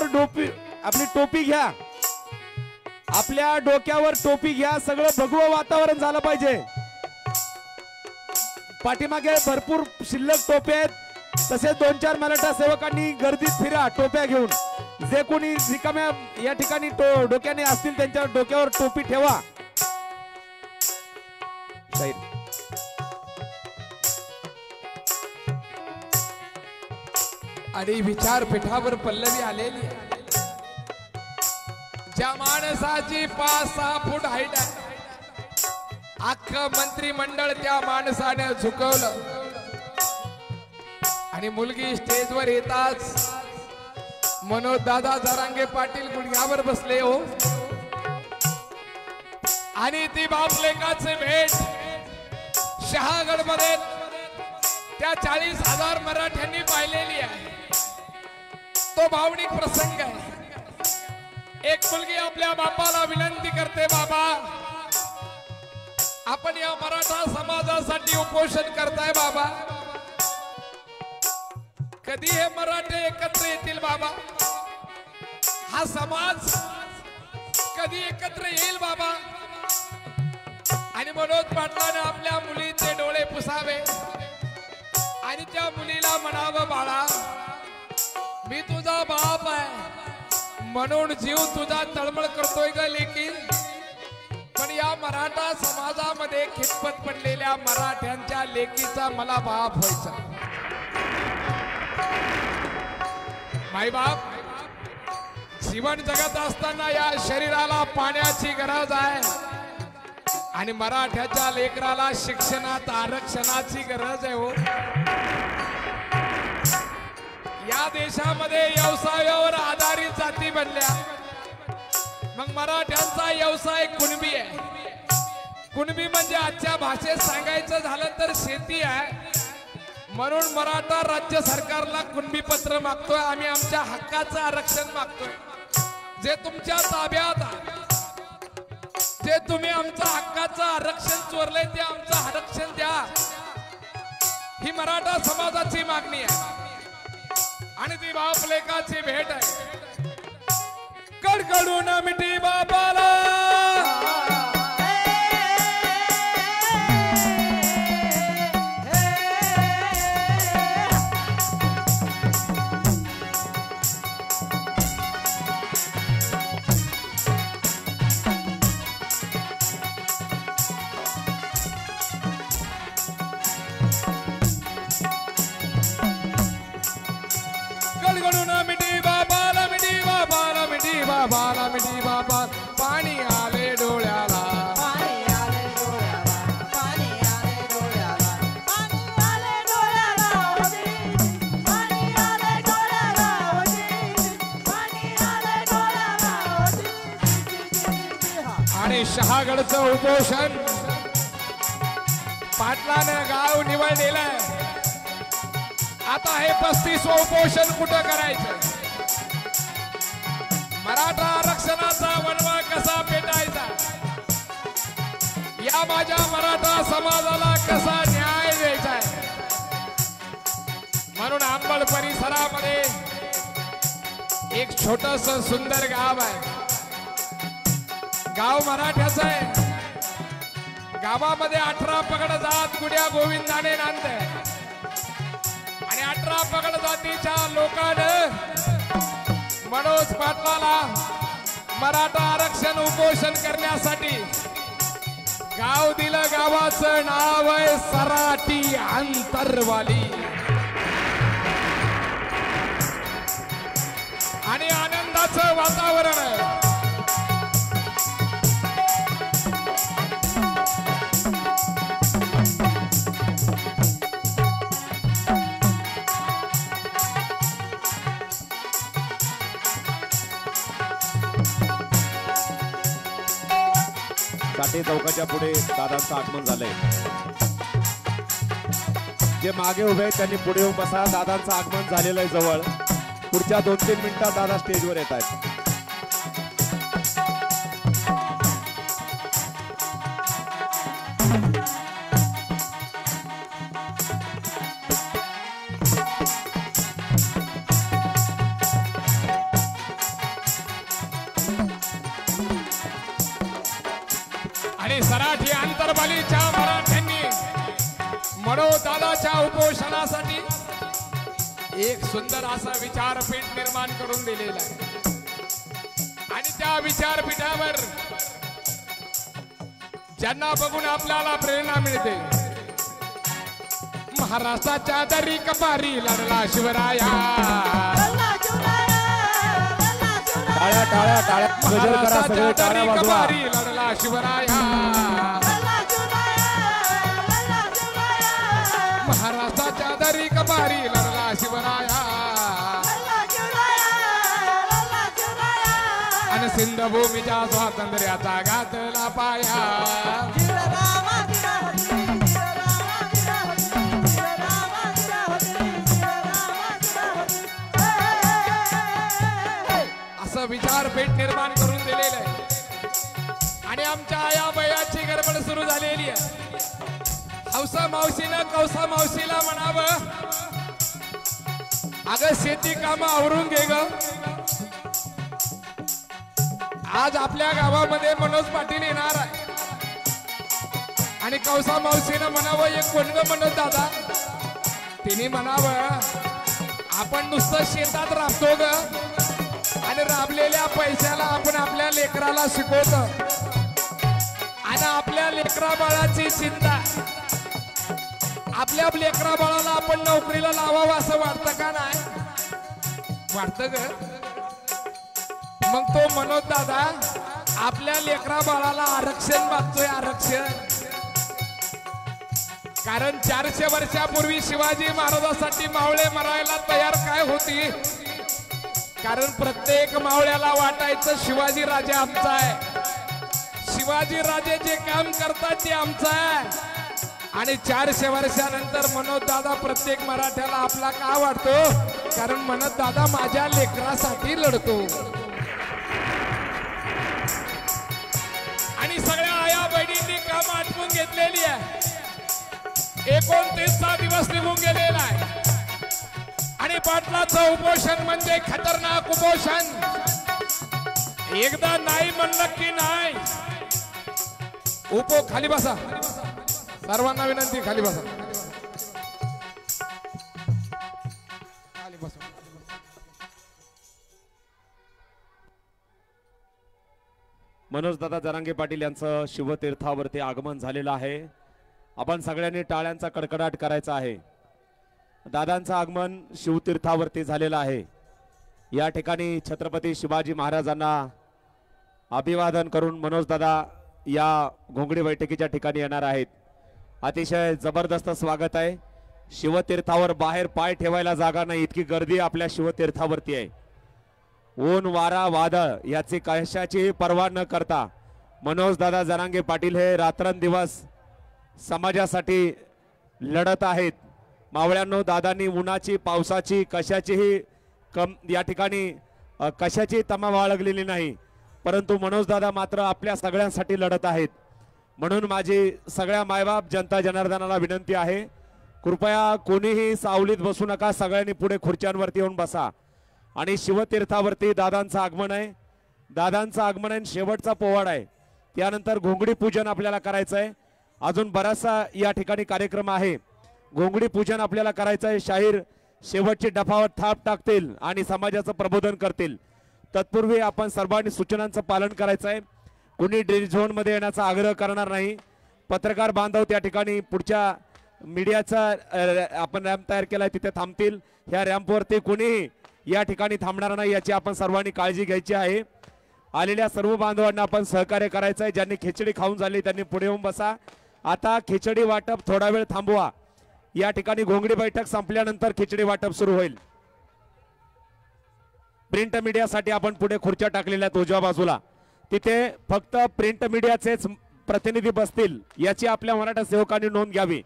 डोक्यावर आपली टोपी घ्या, आपल्या डोक्यावर टोपी घ्या. सगळं भगवं वातावरण झालं पाहिजे. पाठीमागे भरपूर शिल्लक टोपे आहेत. तसेच 2-4 मराठा सेवकांनी गर्दीत फिरा टोप्या घेऊन. जे कोणी रिकाम्या या ठिकाणी डोक्याने असतील त्यांच्या डोक्यावर टोपी ठेवा. आणि विचारपीठावर पल्लवी आलेली आहे. ज्या माणसाची 5-6 फूट हाईट आहे, अख्खं मंत्रिमंडळ त्या माणसाने झुकवलं. आणि मुलगी स्टेजवर येताच मनोज दादा जरांगे पाटील गुडघ्यावर बसले हो. आणि ती बापलेकाची भेट शहागड मध्ये त्या 40,000 मराठ्यांनी पाहिलेली आहे. तो भावनिक प्रसंग आहे. एक मुलगी आपल्या बापाला विनंती करते, बाबा आपण या मराठा समाजासाठी उपोषण करताय बाबा, कधी हे मराठे एकत्र येतील बाबा, हा समाज कधी एकत्र येईल बाबा. आणि मनोज पाटलाने आपल्या मुलीचे डोळे पुसावे आणि त्या मुलीला म्हणावं, बाळा मी तुझा बाप आहे म्हणून जीव तुझा तळमळ करतोय ग लेकी, पण या मराठा समाजामध्ये खितपत पडलेल्या मराठ्यांच्या लेकीचा मला बाप व्हायचा. माई बाप, जीवन जगत असताना या शरीराला पाण्याची गरज आहे आणि मराठ्याच्या लेकराला शिक्षणात आरक्षणाची गरज आहे हो. या देशामध्ये व्यवसायावर आधारित जाती बनल्या. मग मराठ्यांचा व्यवसाय कुणबी आहे. कुणबी म्हणजे आजच्या भाषेत सांगायचं झालं तर शेती आहे. म्हणून मराठा राज्य सरकारला कुणबी पत्र मागतोय. आम्ही आमच्या हक्काचं आरक्षण मागतोय. जे तुमच्या ताब्यात आहे, जे तुम्ही आमचं हक्काचं आरक्षण चोरलंय ते आमचं आरक्षण द्या, ही मराठा समाजाची मागणी आहे. आणि ती बाप लेकाची भेट आहे. कडकडून मिठी बाबाला बाबाला मिठी बाबा. पाणी आले डोळ्याला, पाणी आले डोळ्याला, पाणी आले डोळ्याला, पाणी आले डोळ्याला होती, पाणी आले डोळ्याला होती, पाणी आले डोळ्याला होती. आणि शहागडचं उपोषण पाटलानं गाव निवडलेलं. आता हे 35वं उपोषण कुठं करायचं? मराठा आरक्षणाचा वणवा कसा पेटायचा, या माझ्या मराठा समाजाला कसा न्याय द्यायचा आहे. म्हणून अंबड परिसरामध्ये एक छोटस सुंदर गाव आहे. गाव मराठ्याचं आहे. गावामध्ये 18 पगड जात गुड्या गोविंदाने नांदते आणि 18 पगड जातीच्या लोकांना मनोज पाटलाला मराठा आरक्षण उपोषण करण्यासाठी गाव दिलं. गावाचं नाव आहे सराटी अंतरवाली. आणि आनंदाचं वातावरण आहे. काटे चौकाच्या पुढे दादांचं आगमन झालंय. जे मागे उभे आहेत त्यांनी पुढे येऊन बसा. दादांचं आगमन झालेलं आहे जवळ. पुढच्या 2-3 मिनिटात दादा स्टेजवर येत आहेत. आणि सराठी आंतरबालीच्या मराठ्यांनी मनोज दादाच्या उपोषणासाठी एक सुंदर असा विचारपीठ निर्माण करून दिलेला आहे आणि त्या विचारपीठावर ज्यांना बघून आपल्याला प्रेरणा मिळते महाराष्ट्राच्या दरी कपारी लढला शिवराया टाळ्या टाळ्या टाळ्या गजर करा सगळे टाळ्या वाजवा कपारी लढला शिवराया महाराष्ट्राच्या दरी कपारी लढला शिवराया आणि सिंधभूमीच्या स्वातंत्र्याचा घातला पाया असं विचारपीठ निर्माण करून दिलेलं आहे आणि आमच्या या बयाची गडबड सुरू झालेली आहे हौसा मावशीनं कौसा मावशीला म्हणावं अगं शेती काम आवरून घे ग आज आपल्या गावामध्ये मनोज पाटील येणार आहे आणि कौसा मावशीनं म्हणावं एक कोणग मनोज दादा तिने म्हणावं आपण नुसतं शेतात राबतो ग आणि राबलेल्या पैशाला आपण आपल्या लेकराला शिकवतो आणि आपल्या लेकरा बाळाची चिंता आपल्या लेकरा बाळाला आपण नोकरीला लावावं असं वाटतं का नाही वाटतं ग मग तो मनोज दादा आपल्या लेकरा बाळाला आरक्षण मागतोय आरक्षण कारण 400 वर्षापूर्वी शिवाजी महाराजांसाठी मावळे मरायला तयार काय होती कारण प्रत्येक मावळ्याला वाटायचं शिवाजी राजे आमचा आहे शिवाजी राजे जे काम करतात ते आमचं आहे आणि 400 वर्षानंतर मनोज दादा प्रत्येक मराठ्याला आपला का वाटतो कारण मनोज दादा माझ्या लेकरासाठी लढतो आणि सगळ्या आया बहिणींनी काम आटवून घेतलेली आहे 29 दिवस निघून गेलेला आहे आणि पाटलाचं उपोषण म्हणजे खतरनाक उपोषण एकदा नाही म्हणलं की नाही खाली बसा सर्वांना विनंती खाली बसा खाली बसा मनोज दादा जरांगे पाटील यांचं शिवतीर्थावरती आगमन झालेलं आहे आपण सगळ्यांनी टाळ्यांचा कडकडाट करायचा आहे दादांचं आगमन शिवतीर्थावरती झालेलं आहे या ठिकाणी छत्रपती शिवाजी महाराजांना अभिवादन करून मनोज दादा या घोंगडी बैठकीच्या ठिकाणी येणार आहेत अतिशय जबरदस्त स्वागत आहे शिवतीर्थावर बाहेर पाय ठेवायला जागा नाही इतकी गर्दी आपल्या शिवतीर्थावरती आहे ऊन वारा वादळ याची कशाची पर्वा न करता मनोज दादा जरांगे पाटील हे रात्रंदिवस समाजासाठी लढत आहेत मावळ्यांनो दादांनी उन्हाची पावसाची कशाचीही या ठिकाणी कशाची तमा बाळगलेली नाही परंतु मनोज दादा मात्र आपल्या सगळ्यांसाठी लढत आहेत म्हणून माझी सगळ्या मायबाप जनता जनार्दनाला विनंती आहे कृपया कोणीही सावलीत बसू नका सगळ्यांनी पुढे खुर्च्यांवरती येऊन बसा आणि शिवतीर्थावरती दादांचं आगमन आहे दादांचं आगमन आहे शेवटचा पोवाडा आहे त्यानंतर घोंगडी पूजन आपल्याला करायचं आहे अजून बराचसा या ठिकाणी कार्यक्रम आहे घोंगडी पूजन आपल्याला करायचं आहे शाहीर शेवटची डफावर थाप टाकतील आणि समाजाचं प्रबोधन करतील तत्पूर्वी आपण सर्वांनी सूचनांचं पालन करायचं आहे कुणी ड्रेस झोन मध्ये येण्याचा आग्रह करणार नाही पत्रकार बांधव त्या ठिकाणी पुढच्या मीडियाचा आपण रॅम्प तयार केलाय तिथे थांबतील ह्या रॅम्पवरती कोणीही या ठिकाणी थांबणार नाही याची आपण सर्वांनी काळजी घ्यायची आहे आलेल्या सर्व बांधवांना आपण सहकार्य करायचं आहे ज्यांनी खिचडी खाऊन झाली त्यांनी पुढे येऊन बसा आता खिचडी वाटप थोडा वेळ थांबवा या ठिकाणी घोंगडी बैठक संपल्यानंतर खिचडी वाटप सुरू होईल प्रिंट मीडियासाठी आपण पुढे खुर्च्या टाकलेल्या आहेत उजव्या बाजूला तिथे फक्त प्रिंट मीडियाचेच प्रतिनिधी बसतील याची आपल्या मराठा सेवकांनी नोंद घ्यावी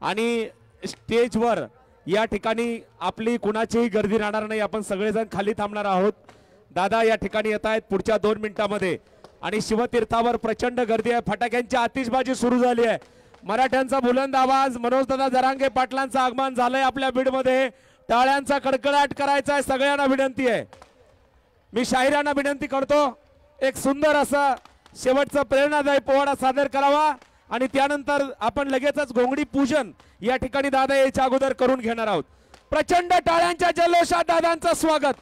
आणि स्टेजवर या ठिकाणी आपली कुणाचीही गर्दी राहणार नाही आपण सगळेजण खाली थांबणार आहोत दादा या ठिकाणी येत आहेत पुढच्या 2 मिनिटांमध्ये आणि शिवतीर्थावर प्रचंड गर्दी आहे फटाक्यांची आतिषबाजी सुरू झाली आहे मराठ्यांचा बुलंद आवाज मनोज दादा जरांगे पाटलांचं आगमन झालंय आपल्या बीडमध्ये टाळ्यांचा कडकडाट करायचा आहे सगळ्यांना विनंती आहे मी शाहिरांना विनंती करतो एक सुंदर असं शेवटचा प्रेरणादायी पोवाडा सादर करावा आणि त्यानंतर आपण लगेचच घोंगडी पूजन या ठिकाणी दादा याच्या अगोदर करून घेणार आहोत. प्रचंड टाळ्यांच्या जल्लोषात दादांचं स्वागत.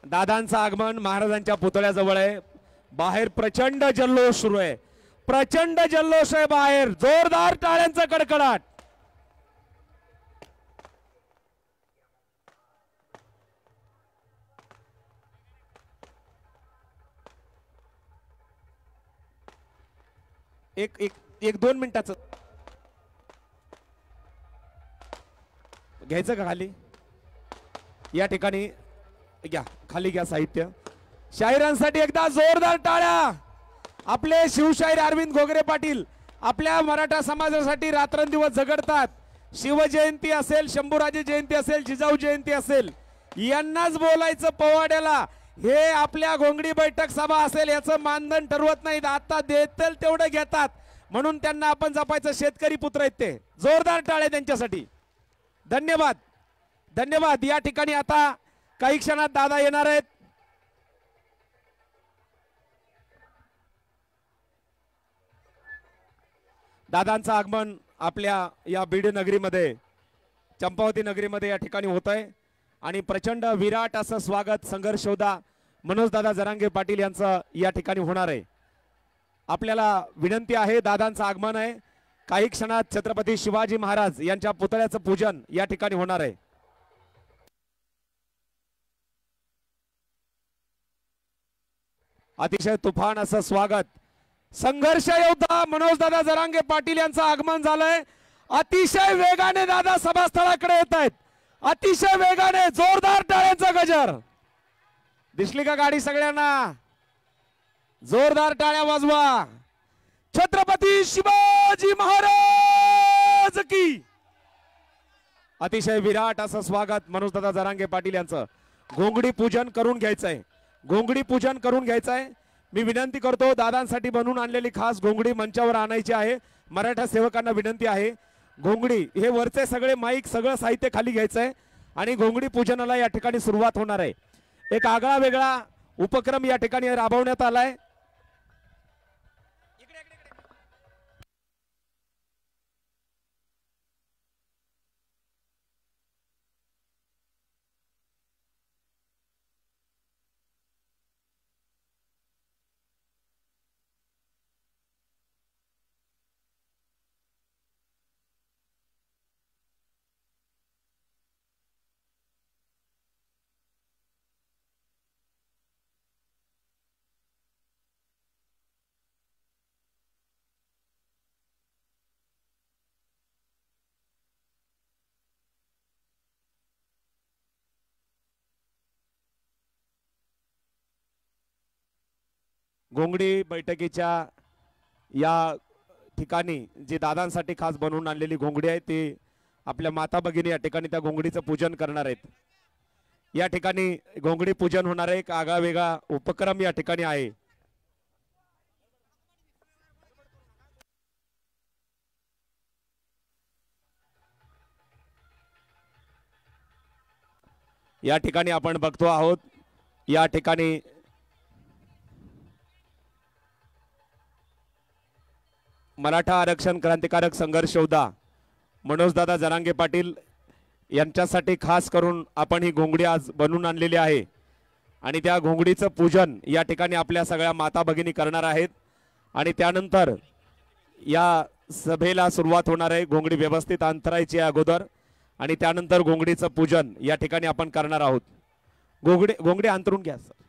दादांचं आगमन महाराजांच्या पुतळ्याजवळ आहे. बाहेर प्रचंड जल्लोष सुरू आहे. प्रचंड जल्लोष आहे बाहेर. जोरदार टाळ्यांचा कडकडाट. एक एक एक 2 मिनिटाचं घ्यायचं का खाली. या ठिकाणी घ्या खाली घ्या साहित्य. शाहिरांसाठी एकदा जोरदार टाळ्या. आपले शिवशाहीर अरविंद घोगरे पाटील आपल्या मराठा समाजासाठी रात्रंदिवस झगडतात. शिवजयंती असेल, शंभूराजे जयंती असेल, जिजाऊ जयंती असेल, यांनाच बोलायचं पोवाड्याला. हे आपल्या घोंगडी बैठक सभा असेल याचं मानधन ठरवत नाहीत. आता देतील तेवढं घेतात म्हणून त्यांना आपण जपायचं. शेतकरी पुत्र आहेत ते. जोरदार टाळ्या त्यांच्यासाठी. धन्यवाद धन्यवाद. या ठिकाणी आता काही क्षणात दादा येणार आहेत. दादांचं आगमन आपल्या या बीड नगरीमध्ये, चंपावती नगरीमध्ये या ठिकाणी होत आहे आणि प्रचंड विराट असं स्वागत संघर्ष योद्धा मनोज दादा जरांगे पाटील यांचं या ठिकाणी होणार आहे. आपल्याला विनंती आहे, दादांचं आगमन आहे. काही क्षणात छत्रपती शिवाजी महाराज यांच्या पुतळ्याचं पूजन या ठिकाणी होणार आहे. अतिशय तुफान असं स्वागत. संघर्ष योद्धा मनोज दादा जरांगे पाटील यांचं आगमन झालंय. अतिशय वेगाने दादा सभास्थळाकडे येत आहेत. अतिशय वेगाने. जोरदार टाळ्यांचा गजर. दिसली का गाडी सगळ्यांना. जोरदार टाळ्या वाजवा. छत्रपती शिवाजी महाराज की. अतिशय विराट असं स्वागत मनोज दादा जरांगे पाटील यांचं. घोंगडी पूजन करून घ्यायचंय. घोंगडी पूजन करून घ्यायचंय. मी विनंती करतो, दादांसाठी बनवून आणलेली खास घोंगडी मंचावर आणायची आहे. मराठा सेवकांना विनंती आहे, घोंगडी हे वरचे सगळे माईक सगळं साहित्य खाली घ्यायचंय आणि घोंगडी पूजनाला या ठिकाणी सुरुवात होणार आहे. एक आगळा वेगळा उपक्रम या ठिकाणी राबवण्यात आलाय. घोंगडी बैठकीच्या या ठिकाणी जी दादांसाठी खास बनवून आणलेली घोंगडी आहे ती आपल्या माता भगिनी या ठिकाणी त्या घोंगडीचं पूजन करणार आहेत. या ठिकाणी घोंगडी पूजन होणार आहे. एक आगळा वेगळा उपक्रम या ठिकाणी आहे. या ठिकाणी आपण बघतो आहोत, या ठिकाणी मराठा आरक्षण क्रांतिकारक संघर्ष योद्धा मनोज दादा जरांगे पाटील यांच्यासाठी खास करून आपण ही घोंगडी आज बनवून आणलेली आहे आणि त्या घोंगडीचं पूजन या ठिकाणी आपल्या सगळ्या माता भगिनी करणार आहेत आणि त्यानंतर या सभेला सुरुवात होणार आहे. घोंगडी व्यवस्थित अंतरायची आहे अगोदर आणि त्यानंतर घोंगडीचं पूजन या ठिकाणी आपण करणार आहोत. घोंगडी अंतरून घ्या सर.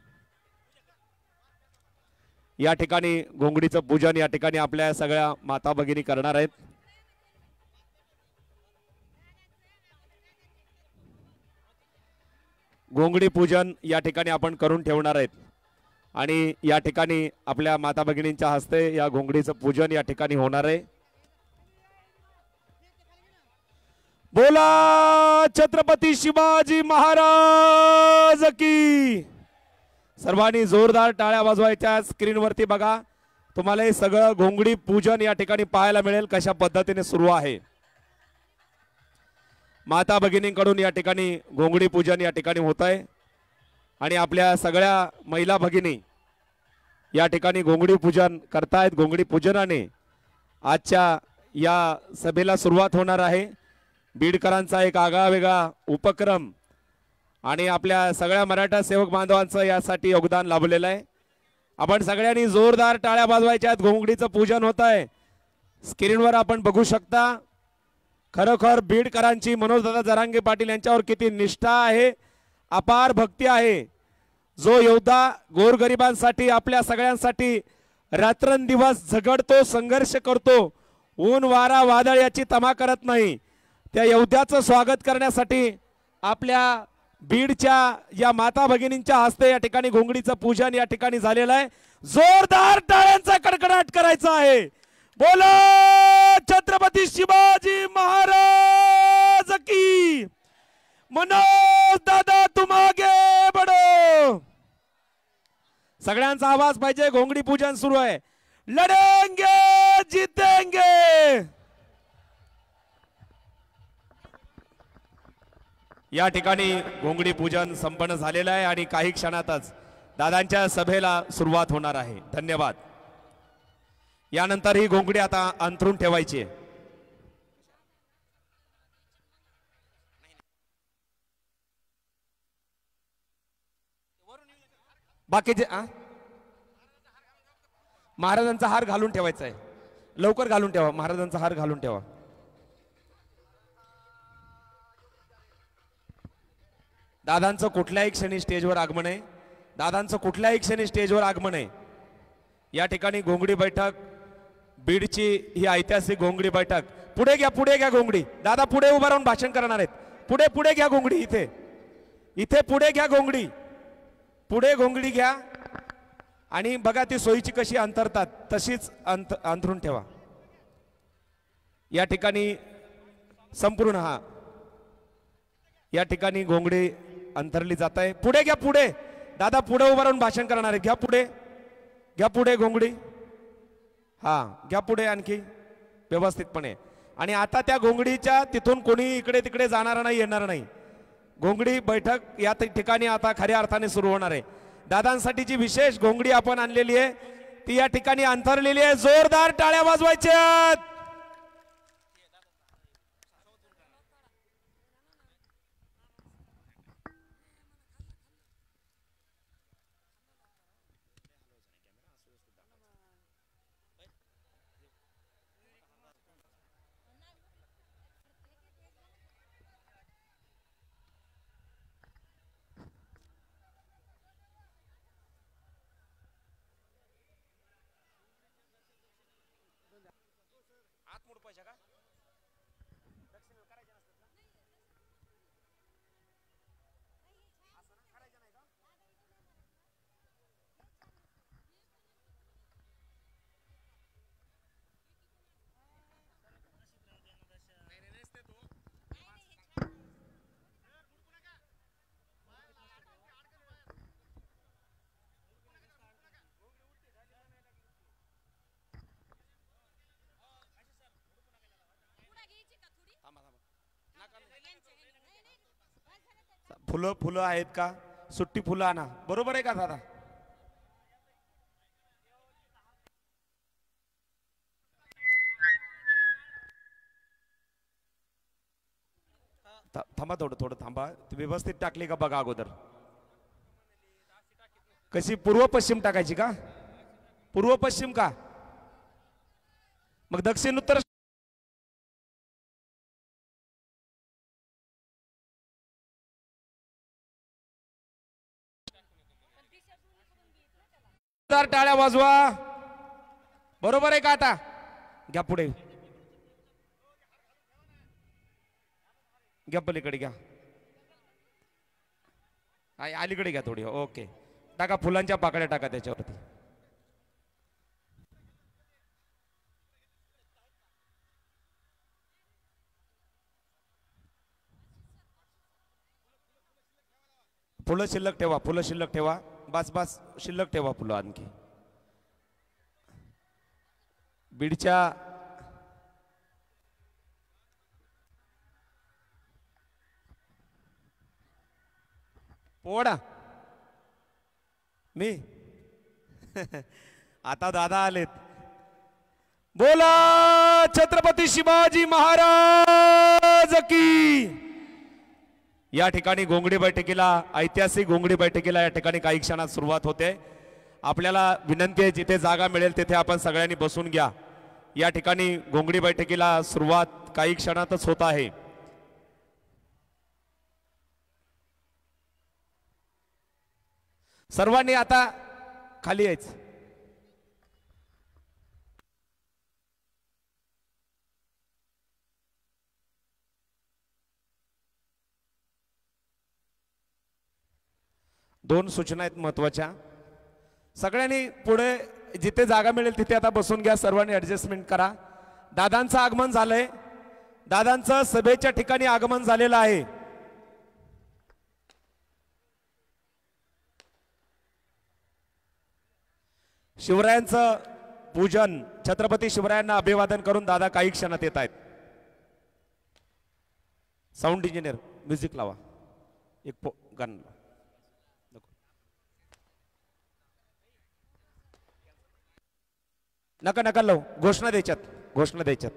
या ठिकाणी घोंगडीचं पूजन या ठिकाणी आपल्या सगळ्या माता भगिनी करणार आहेत. घोंगडी पूजन या ठिकाणी आपण करून ठेवणार आहेत आणि या ठिकाणी आपल्या माता भगिनींच्या हस्ते या घोंगडीचं पूजन या ठिकाणी होणार आहे. बोला छत्रपती शिवाजी महाराज की. सर्वांनी जोरदार टाळ्या वाजवायच्या. स्क्रीनवरती बघा, तुम्हाला हे सगळं घोंगडी पूजन या ठिकाणी पाहायला मिळेल कशा पद्धतीने सुरू आहे. माता भगिनींकडून या ठिकाणी घोंगडी पूजन या ठिकाणी होत आहे आणि आपल्या सगळ्या महिला भगिनी या ठिकाणी घोंगडी पूजन करतायत. घोंगडी पूजनाने आजच्या या सभेला सुरुवात होणार आहे. बीडकरांचा एक आगळा वेगळा उपक्रम आणि आपल्या सगळ्या मराठा सेवक बांधवांचं यासाठी योगदान लाभलेलं आहे. आपण सगळ्यांनी जोरदार टाळ्या वाजवायच्या. घोंगडीचं पूजन होत आहे. स्क्रीनवर आपण बघू शकता. खरोखर बीडकरांची मनोजदादा जरांगे पाटील यांच्यावर किती निष्ठा आहे, अपार भक्ती आहे. जो योद्धा गोरगरिबांसाठी आपल्या सगळ्यांसाठी रात्रंदिवस झगडतो, संघर्ष करतो, ऊन वारा वादळ याची तमा करत नाही, त्या योद्ध्याचं स्वागत करण्यासाठी आपल्या बीडच्या या माता भगिनींच्या हस्ते या ठिकाणी घोंगडीचं पूजन या ठिकाणी झालेलं आहे. जोरदार टाळ्यांचा कडकडाट करायचा आहे. बोलो छत्रपती शिवाजी महाराज की. मनोज दादा तुम आगे बढो. सगळ्यांचा आवाज पाहिजे. घोंगडी पूजन सुरू आहे. लढेंगे जीतेंगे. या ठिकाणी घोंगडी पूजन संपन्न झालेलं आहे आणि काही क्षणातच दादांच्या सभेला सुरुवात होणार आहे. धन्यवाद. यानंतर ही घोंगडी आता अंथरून ठेवायची आहे. बाकीचे महाराजांचा हार घालून ठेवायचा आहे. लवकर घालून ठेवा. महाराजांचा हार घालून ठेवा. दादांचं कुठल्याही क्षणी स्टेजवर आगमन आहे. दादांचं कुठल्याही क्षणी स्टेजवर आगमन आहे. या ठिकाणी घोंगडी बैठक, बीडची ही ऐतिहासिक घोंगडी बैठक. पुढे घ्या, पुढे घ्या घोंगडी. दादा पुढे उभा राहून भाषण करणार आहेत. पुढे पुढे घ्या घोंगडी. इथे इथे पुढे घ्या घोंगडी. पुढे घोंगडी घ्या आणि बघा ती सोयीची कशी अंतरतात तशीच अंथरून ठेवा. या ठिकाणी संपूर्ण या ठिकाणी घोंगडी अंतरली जात आहे. पुढे घ्या, पुढे. दादा पुढे उभा राहून भाषण करणार आहे. घ्या पुढे, घ्या पुढे घोंगडी. घ्या पुढे आणखी व्यवस्थितपणे. आणि आता त्या घोंगडीच्या तिथून कोणी इकडे तिकडे जाणार नाही, येणार नाही. घोंगडी बैठक या ठिकाणी आता खऱ्या अर्थाने सुरू होणार आहे. दादांसाठी जी विशेष घोंगडी आपण आणलेली आहे ती या ठिकाणी अंतरलेली आहे. जोरदार टाळ्या वाजवायच्या. फुलं फुलं आहेत का? सुट्टी फुलं आणा. बरोबर आहे का दादा? थांबा, थोडं थोडं थांबा. व्यवस्थित टाकली का बघा अगोदर. कशी पूर्व पश्चिम टाकायची का? पूर्व पश्चिम का? मग दक्षिण उत्तर टाळ्या वाजवा. बरोबर आहे का? आता घ्या पुढे, घ्या पलीकडे घ्या, अलीकडे घ्या थोडी. ओके, टाका फुलांच्या पाकळ्या टाका त्याच्यावरती. फुलं शिल्लक ठेवा, फुलं शिल्लक ठेवा. बस बस शिल्लक ठेवा फुलं आणखी. बीडच्या पोडा मी आता दादा आलेत. बोला छत्रपती शिवाजी महाराज की. या ठिकाणी घोंगडी बैठकीला, ऐतिहासिक घोंगडी बैठकीला या ठिकाणी काही क्षणात सुरुवात होते. आपल्याला विनंती आहे जिथे जागा मिळेल तिथे आपण सगळ्यांनी बसून घ्या. या ठिकाणी घोंगडी बैठकीला सुरुवात काही क्षणातच होत आहे. सर्वांनी आता खाली यायचं. दोन सूचना आहेत महत्वाच्या. सगळ्यांनी पुढे जिथे जागा मिळेल तिथे आता बसून घ्या. सर्वांनी ऍडजस्टमेंट करा. दादांचं आगमन झालंय. दादांचं सभेच्या ठिकाणी आगमन झालेलं आहे. शिवरायांचं पूजन, छत्रपती शिवरायांना अभिवादन करून दादा काही क्षणात येत आहेत. साऊंड इंजिनियर म्युझिक लावा. एक गाणं नका नका लावू. घोषणा द्यायच्यात, घोषणा द्यायच्यात.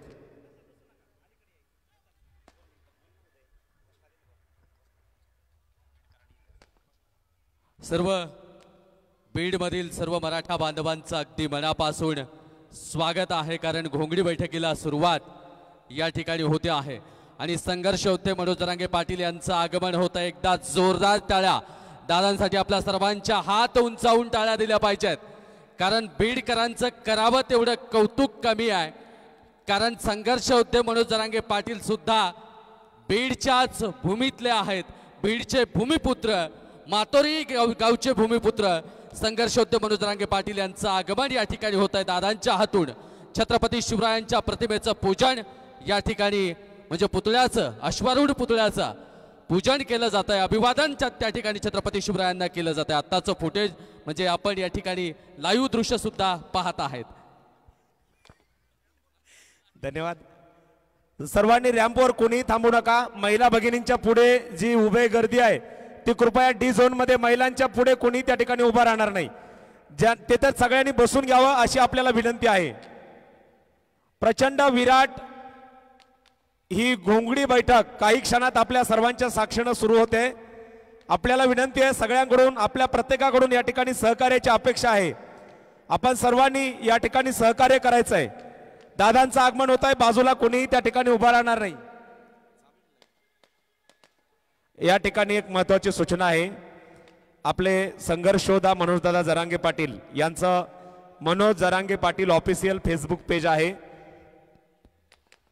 सर्व बीडमधील सर्व मराठा बांधवांचं अगदी मनापासून स्वागत आहे. कारण घोंगडी बैठकीला सुरुवात या ठिकाणी होते आहे आणि संघर्ष योद्धे मनोज जरांगे पाटील यांचं आगमन होतं. एकदा जोरदार टाळ्या दादांसाठी आपल्या सर्वांच्या हात उंचावून टाळ्या दिल्या पाहिजेत. कारण बीडकरांचं करावं तेवढं कौतुक कमी आहे. कारण संघर्ष योद्धे मनोज जरांगे पाटील सुद्धा बीडच्याच भूमीतले आहेत. बीडचे भूमिपुत्र, मातोरी गावचे भूमिपुत्र संघर्ष योद्धे मनोज जरांगे पाटील यांचं आगमन या ठिकाणी होत आहे. दादांच्या हातून छत्रपती शिवरायांच्या प्रतिमेचं पूजन या ठिकाणी, म्हणजे पुतळ्याचं, अश्वारूढ पुतळ्याचं पूजन केलं जात आहे. अभिवादन त्या ठिकाणी छत्रपती शिवरायांना केलं जात आहे. आत्ताचं फुटेज म्हणजे आपण या ठिकाणी लाईव्ह दृश्य सुद्धा पाहत आहेत. धन्यवाद. सर्वांनी रॅम्पवर कोणी थांबू नका. महिला भगिनींच्या पुढे जी उभे गर्दी आहे ती कृपया डी झोन मध्ये महिलांच्या पुढे कोणी त्या ठिकाणी उभा राहणार नाही. तिथे सगळ्यांनी बसून घ्यावं अशी आपल्याला विनंती आहे. प्रचंड विराट ही घोंगडी बैठक काही क्षणात आपल्या सर्वांच्या साक्षीने सुरू होते. आपल्याला विनंती आहे सगळ्यांकडून, आपल्या प्रत्येकाकडून या ठिकाणी सहकार्याची अपेक्षा आहे. आपण सर्वांनी या ठिकाणी सहकार्य करायचं आहे. दादांचं आगमन होत आहे. बाजूला कोणीही त्या ठिकाणी उभा राहणार नाही. या ठिकाणी एक महत्वाची सूचना आहे. आपले संघर्ष योद्धा मनोजदादा जरांगे पाटील यांचं Manoj Jarange Patil official Facebook page आहे.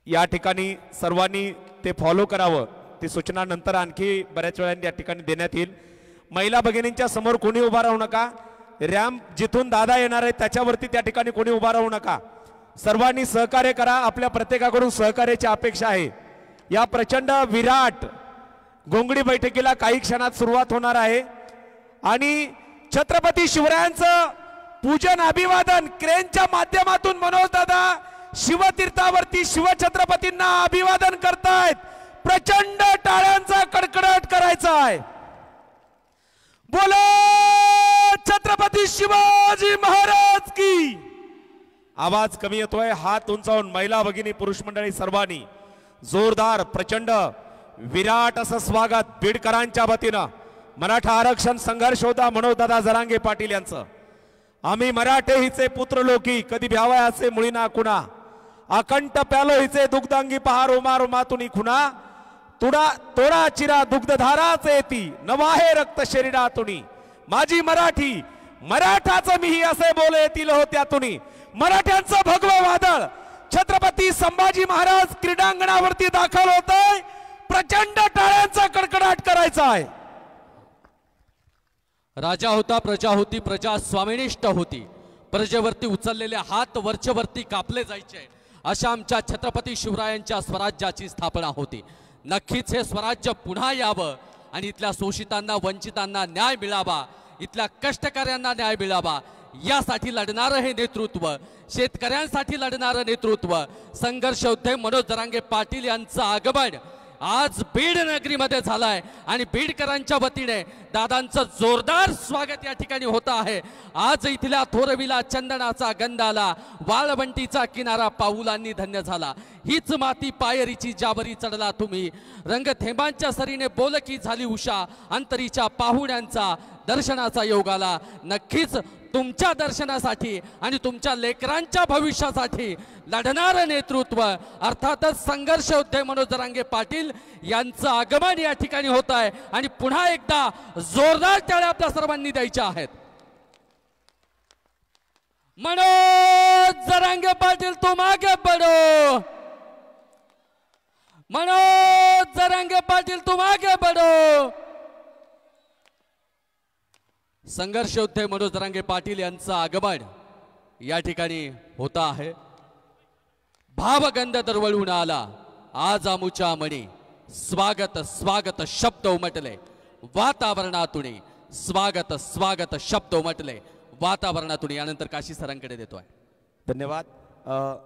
या ठिकाणी सर्वांनी ते फॉलो करावं. ती सूचना नंतर आणखी बऱ्याच वेळा या ठिकाणी देण्यात येईल. महिला भगिनींच्या समोर कोणी उभा राहू नका. रॅम्प जिथून दादा येणार आहे त्याच्यावरती त्या ठिकाणी कोणी उभा राहू नका. सर्वांनी सहकार्य करा. आपल्या प्रत्येकाकडून सहकार्याची अपेक्षा आहे. या प्रचंड विराट घोंगडी बैठकीला काही क्षणात सुरुवात होणार आहे आणि छत्रपती शिवरायांचं पूजन, अभिवादन क्रेनच्या माध्यमातून मनोज दादा शिवतीर्थावरती शिवछत्रपतींना अभिवादन करतायत. प्रचंड टाळ्यांचा कडकडाट करायचा आहे. बोलो छत्रपती शिवाजी महाराज की. आवाज कमी येतोय. हात उंचावून महिला भगिनी पुरुष मंडळी सर्वांनी जोरदार प्रचंड विराट असं स्वागत बीडकरांच्या वतीनं मराठा आरक्षण संघर्ष होता मनोजदादा जरांगे पाटील यांचं. आम्ही मराठे हिचे पुत्र लोकी, कधी भ्यावयाचे मुळीना कुणा, अकंठ प्यालो हिचे दुग्धांगी पहा रोमा रोमातुनी खुना, तुडा तोडा चिरा दुग्धधाराचे येती नवाहे रक्त शरीरातुनी, माझी मराठी मराठाचं मीही असे बोले येतील हो त्यातुनी. मराठ्यांचं भगवं वादळ छत्रपती संभाजी महाराज क्रीडांगणावरती दाखल होत आहे. प्रचंड टाळ्यांचा कडकडाट करायचा आहे. राजा होता, प्रजा होती, प्रजा स्वामिनिष्ठ होती. प्रजेवरती उचललेले हात वरचेवरती कापले जायचे, अशा आमच्या छत्रपती शिवरायांच्या स्वराज्याची स्थापना होती. नक्कीच हे स्वराज्य पुन्हा यावं आणि इथल्या शोषितांना, वंचितांना न्याय मिळावा इथल्या कष्टकऱ्यांना न्याय मिळावा यासाठी लढणारं हे नेतृत्व, शेतकऱ्यांसाठी लढणारं नेतृत्व, संघर्ष योद्धे मनोज जरांगे पाटील यांचं आगमन आज बीड नगरीमध्ये झालाय आणि बीडकरांच्या वतीने दादांचं जोरदार स्वागत या ठिकाणी होत आहे। आज इथल्या थोरविला चंदनाचा गंधाला, वाळवंटीचा किनारा पाऊलांनी धन्य झाला। हीच माती पायरीची ज्यावरी चढला तुम्ही, रंगथेंबांच्या सरीने बोलकी झाली उषा, अंतरीच्या पाहुण्यांचा दर्शनाचा योग आला। नक्कीच तुमच्या दर्शनासाठी आणि तुमच्या लेकरांच्या भविष्यासाठी लढणारं नेतृत्व अर्थातच संघर्ष योद्धे मनोज जरांगे पाटील यांचं आगमन या ठिकाणी होत आहे आणि पुन्हा एकदा जोरदार टाळ्या आपल्या सर्वांनी द्यायच्या आहेत। मनोज जरांगे पाटील तुम आगे बढ़ो, मनोज जरांगे पाटील तुम आगे बढ़ो। संघर्ष योद्धे मनोज जरांगे पाटील यांचं आगमन या ठिकाणी होत आहे। भावगंध दरवळून आला आज आमुच्या मणी, स्वागत स्वागत शब्द उमटले वातावरणातून, स्वागत स्वागत शब्द उमटले वातावरणातून। यानंतर काशी सरांकडे देतोय। धन्यवाद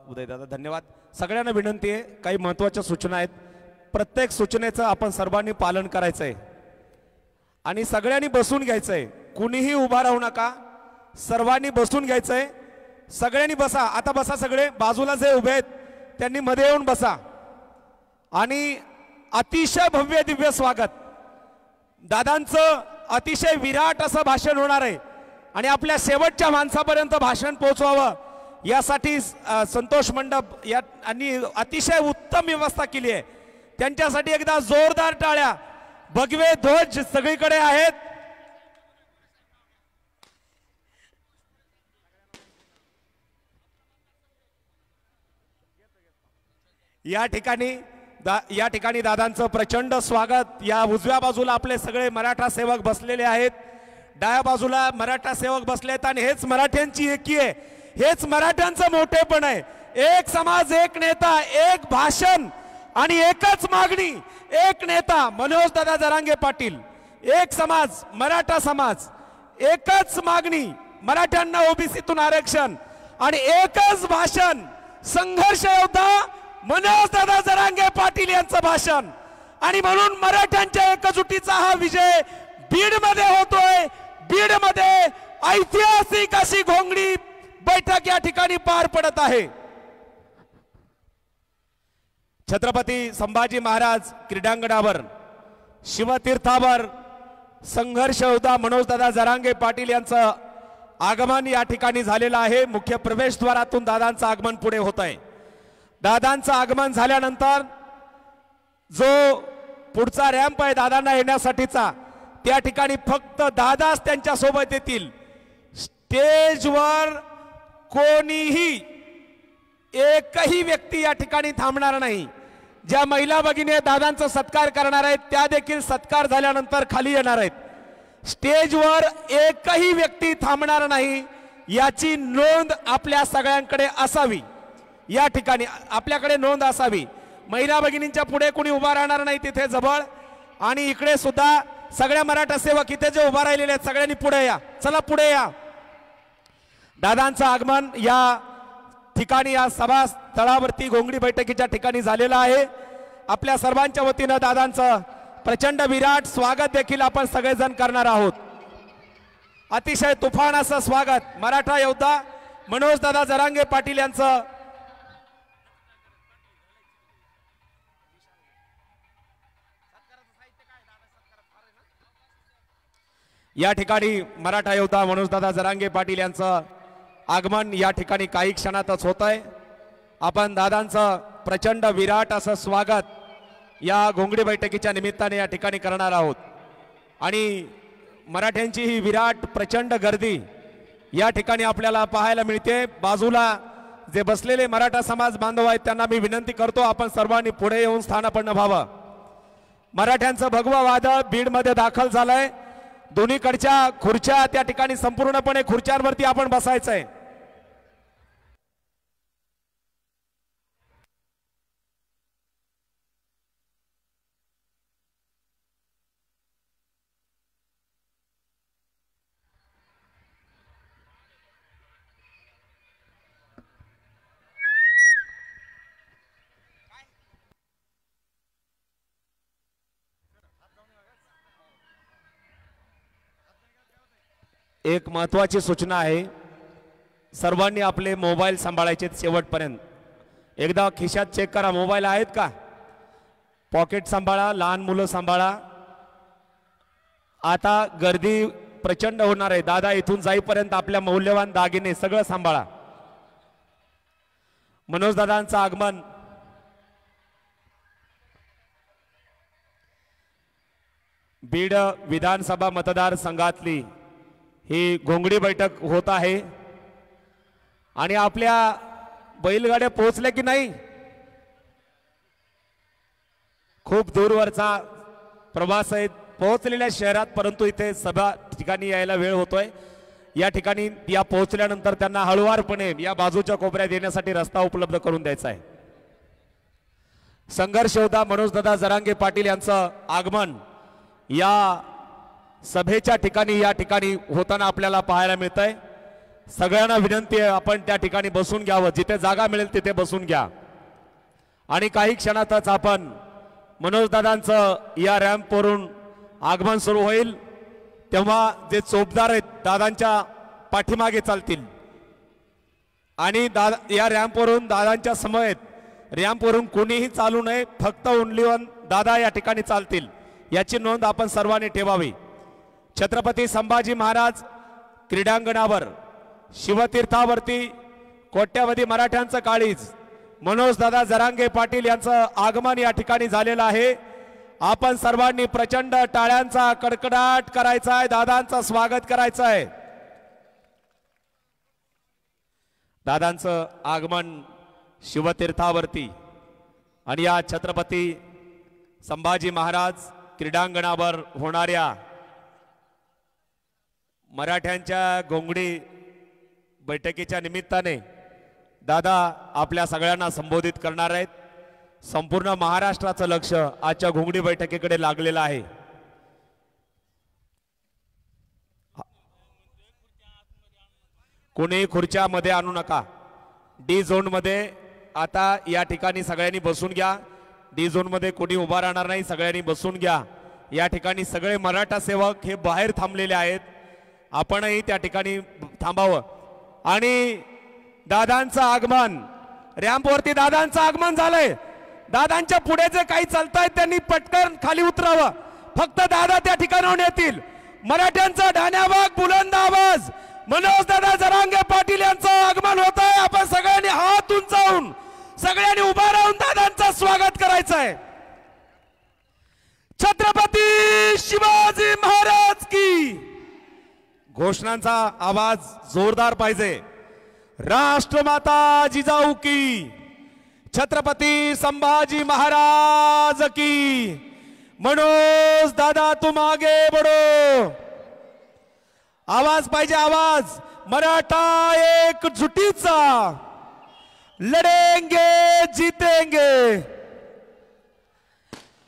उदय दादा, धन्यवाद। सगळ्यांना विनंती आहे, काही महत्त्वाच्या सूचना आहेत, प्रत्येक सूचनेचं आपण सर्वांनी पालन करायचंय आणि सगळ्यांनी बसून घ्यायचंय, कुणीही उभा राहू नका, सर्वांनी बसून घ्यायचंय। सगळ्यांनी बसा, आता बसा सगळे, बाजूला जे उभे आहेत त्यांनी मध्ये येऊन बसा आणि अतिशय भव्य दिव्य स्वागत, दादांचं अतिशय विराट असं भाषण होणार आहे आणि आपल्या शेवटच्या माणसापर्यंत भाषण पोहोचवावं यासाठी संतोष मंडप यांनी अतिशय उत्तम व्यवस्था केली आहे। त्यांच्यासाठी एकदा जोरदार टाळ्या, भगवे ध्वज सगळीकडे आहेत। या ठिकाणी दादांचं प्रचंड स्वागत। या उजव्या बाजूला आपले सगळे मराठा सेवक बसलेले आहेत, डाव्या बाजूला मराठा सेवक बसले आहेत आणि हेच मराठ्यांची एकी आहे, हेच मराठ्यांचं मोठेपण आहे। एक समाज, एक नेता, एक भाषण आणि एकच मागणी, एक नेता मनोज दादा जरांगे पाटील, एक समाज मराठा समाज, एकच मागणी मराठ्यांना ओबीसीतून आरक्षण आणि एकच भाषण संघर्ष योद्धा मनोज दादा जरांगे पाटील यांचं भाषण। आणि म्हणून मराठ्यांच्या एकजुटीचा हा विजय बीड मध्ये होतोय। बीड मध्ये ऐतिहासिक अशी घोंगडी बैठक या ठिकाणी पार पडत आहे। छत्रपती संभाजी महाराज क्रीडांगणावर शिवतीर्थावर संघर्ष योद्धा मनोज दादा जरांगे पाटील यांचं आगमन या ठिकाणी झालेलं आहे। मुख्य प्रवेशद्वारातून दादांचं आगमन पुढे होत आहे। दादांचं आगमन झाल्यानंतर जो पुढचा रॅम्प आहे दादांना येण्यासाठीचा, त्या ठिकाणी फक्त दादाच त्यांच्या सोबत येतील। स्टेजवर कोणीही एकही व्यक्ती या ठिकाणी थांबणार नाही। ज्या महिला भगिनी दादांचा सत्कार करणार आहेत त्या देखील सत्कार झाल्यानंतर खाली येणार आहेत। स्टेजवर एकही व्यक्ती थांबणार नाही याची नोंद आपल्या सगळ्यांकडे असावी। या ठिकाणी आपल्याकडे नोंद असावी। महिला भगिनींच्या पुढे कोणी उभा राहणार नाही तिथे जवळ, आणि इकडे सुद्धा सगळ्या मराठा सेवक इथे जे उभा राहिलेले आहेत सगळ्यांनी पुढे या, चला पुढे या। दादांचं आगमन या ठिकाणी या सभा स्थळावरती घोंगडी बैठकीच्या ठिकाणी झालेलं आहे। आपल्या सर्वांच्या वतीनं दादांचं प्रचंड विराट स्वागत देखील आपण सगळेजण करणार आहोत। अतिशय तुफान असं स्वागत मराठा योद्धा मनोज दादा जरांगे पाटील यांचं या ठिकाणी मराठा योद्धा मनोज दादा जरांगे पाटील यांचं आगमन या ठिकाणी काही क्षणातच होत आहे। आपण दादांचं प्रचंड विराट असं स्वागत या घोंगडी बैठकीच्या निमित्ताने या ठिकाणी करणार आहोत आणि मराठ्यांची ही विराट प्रचंड गर्दी या ठिकाणी आपल्याला पाहायला मिळते। बाजूला जे बसलेले मराठा समाज बांधव आहेत त्यांना मी विनंती करतो आपण सर्वांनी पुढे येऊन स्थानापन्न व्हावं। मराठ्यांचं भगवं वादळ बीड मध्ये दाखल झालंय। दोन्हीकडच्या खुर्च्या त्या ठिकाणी संपूर्णपणे खुर्च्यांवरती आपण बसायचंय। एक महत्वाची सूचना आहे, सर्वांनी आपले मोबाईल सांभाळायचे शेवटपर्यंत. एकदा खिशात चेक करा, मोबाईल आहेत का, पॉकेट सांभाळा, लहान मुलं सांभाळा. आता गर्दी प्रचंड होणार आहे. दादा इथून जाईपर्यंत आपल्या मौल्यवान दागिने सगळं सांभाळा. मनोज दादांचं आगमन बीड विधानसभा मतदारसंघातली ही घोंगडी बैठक होत आहे आणि आपल्या बैलगाड्या पोहोचल्या की नाही. खूप दूरवरचा प्रवास आहे, पोहोचलेल्या शहरात, परंतु इथे सभा ठिकाणी यायला वेळ होतोय. या ठिकाणी या पोहोचल्यानंतर त्यांना हळुवारपणे या बाजूच्या कोपऱ्यात येण्यासाठी रस्ता उपलब्ध करून द्यायचा आहे. संघर्ष योद्धा मनोजदादा जरांगे पाटील यांचं आगमन या सभेच्या ठिकाणी या ठिकाणी होताना आपल्याला पाहायला मिळत आहे. सगळ्यांना विनंती आहे, आपण त्या ठिकाणी बसून घ्यावं, जिथे जागा मिळेल तिथे बसून घ्या. आणि काही क्षणातच आपण मनोजदादांचं या रॅम्पवरून आगमन सुरू होईल, तेव्हा जे चोपदार आहेत दादांच्या पाठीमागे चालतील आणि या रॅम्पवरून दादांच्या समवेत रॅम्पवरून कोणीही चालू नये, फक्त ओनली वन दादा या ठिकाणी चालतील, याची नोंद आपण सर्वांनी ठेवावी. छत्रपती संभाजी महाराज क्रीडांगणावर शिवतीर्थावरती कोट्यावधी मराठ्यांचं काळीज मनोजदादा जरांगे पाटील यांचं आगमन या ठिकाणी झालेलं आहे. आपण सर्वांनी प्रचंड टाळ्यांचा कडकडाट करायचा आहे, दादांचं स्वागत करायचं आहे. दादांचं आगमन शिवतीर्थावरती आणि या छत्रपती संभाजी महाराज क्रीडांगणावर होणाऱ्या मराठ्यांच्या घोंगडी बैठकीच्या निमित्ताने दादा आपल्या सगळ्यांना संबोधित करणार आहेत. संपूर्ण महाराष्ट्राचं लक्ष आजच्या घोंगडी बैठकीकडे लागलेलं आहे. कोणी खुर्च्या मध्ये आणू नका. डी झोन मध्ये आता या ठिकाणी सगळ्यांनी बसून घ्या. डी झोन मध्ये कोणी उभा राहणार नाही, सगळ्यांनी बसून घ्या. या ठिकाणी सगळे मराठा सेवक हे बाहेर थांबलेले आहेत, आपणही त्या ठिकाणी थांबावं. आणि दादांचं आगमन, रॅम्पवरती दादांचं आगमन झालंय. दादांच्या पुढे जे काही चालतायत त्यांनी पटकन खाली उतरावं, फक्त दादा त्या ठिकाणाहून येतील. मराठ्यांचा ढाण्यावाग बुलंद आवाज, मनोजदादा जरांगे पाटील यांचं आगमन होत आहे. आपण सगळ्यांनी हात उंचावून सगळ्यांनी उभा राहून दादांचं स्वागत करायचं आहे. छत्रपती शिवाजी महाराज की घोषणांचा आवाज जोरदार पाहिजे. राष्ट्रमाता जिजाऊ की, छत्रपती संभाजी महाराज की. मनोज दादा तुम आगे बढ़ो. आवाज पाहिजे, आवाज. मराठा एकजुटीचा, लढेंगे जीतेंगे,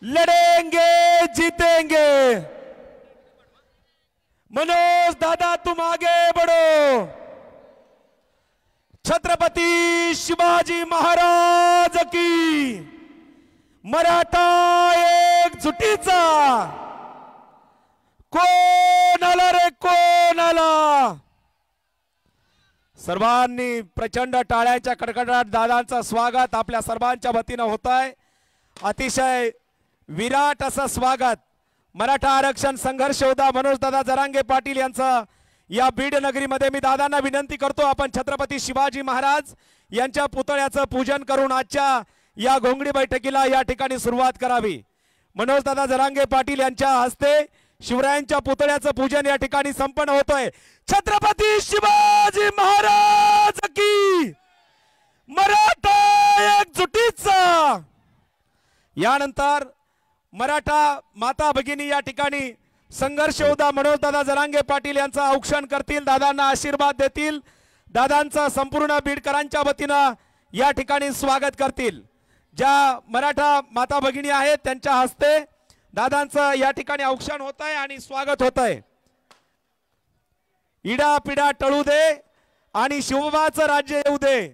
लढेंगे जीतेंगे. मनोज दादा तुम आगे बढ़ो. छत्रपती शिवाजी महाराज की. मराठा एकजुटीचा. कोण आला रे, कोण आला. सर्वांनी प्रचंड टाळ्यांच्या कडकडाट दादांचं स्वागत आपल्या सर्वांच्या वतीनं होत आहे. अतिशय विराट असं स्वागत मराठा आरक्षण संघर्ष योद्धा मनोजदादा जरांगे पाटील यांचं या बीड नगरीमध्ये. मी दादांना विनंती करतो, आपण छत्रपती शिवाजी महाराज यांच्या पुतळ्याचं पूजन करून आजच्या या घोंगडी बैठकीला या ठिकाणी सुरुवात करावी. मनोजदादा जरांगे पाटील यांच्या हस्ते शिवरायांच्या पुतळ्याचं पूजन या ठिकाणी संपन्न होतोय. छत्रपती शिवाजी महाराज की. मराठा एकजुटीचा. यानंतर मराठा माता भगिनी या ठिकाणी संघर्ष योद्धा मनोजदादा जरांगे पाटील यांचं औक्षण करतील, दादांना आशीर्वाद देतील, दादांचं संपूर्ण बीडकरांच्या वतीनं या ठिकाणी स्वागत करतील. ज्या मराठा माता भगिनी आहेत त्यांच्या हस्ते दादांचं या ठिकाणी औक्षण होत आहे आणि स्वागत होत आहे. इडा पिडा टळू दे आणि शिवबाचं राज्य येऊ दे.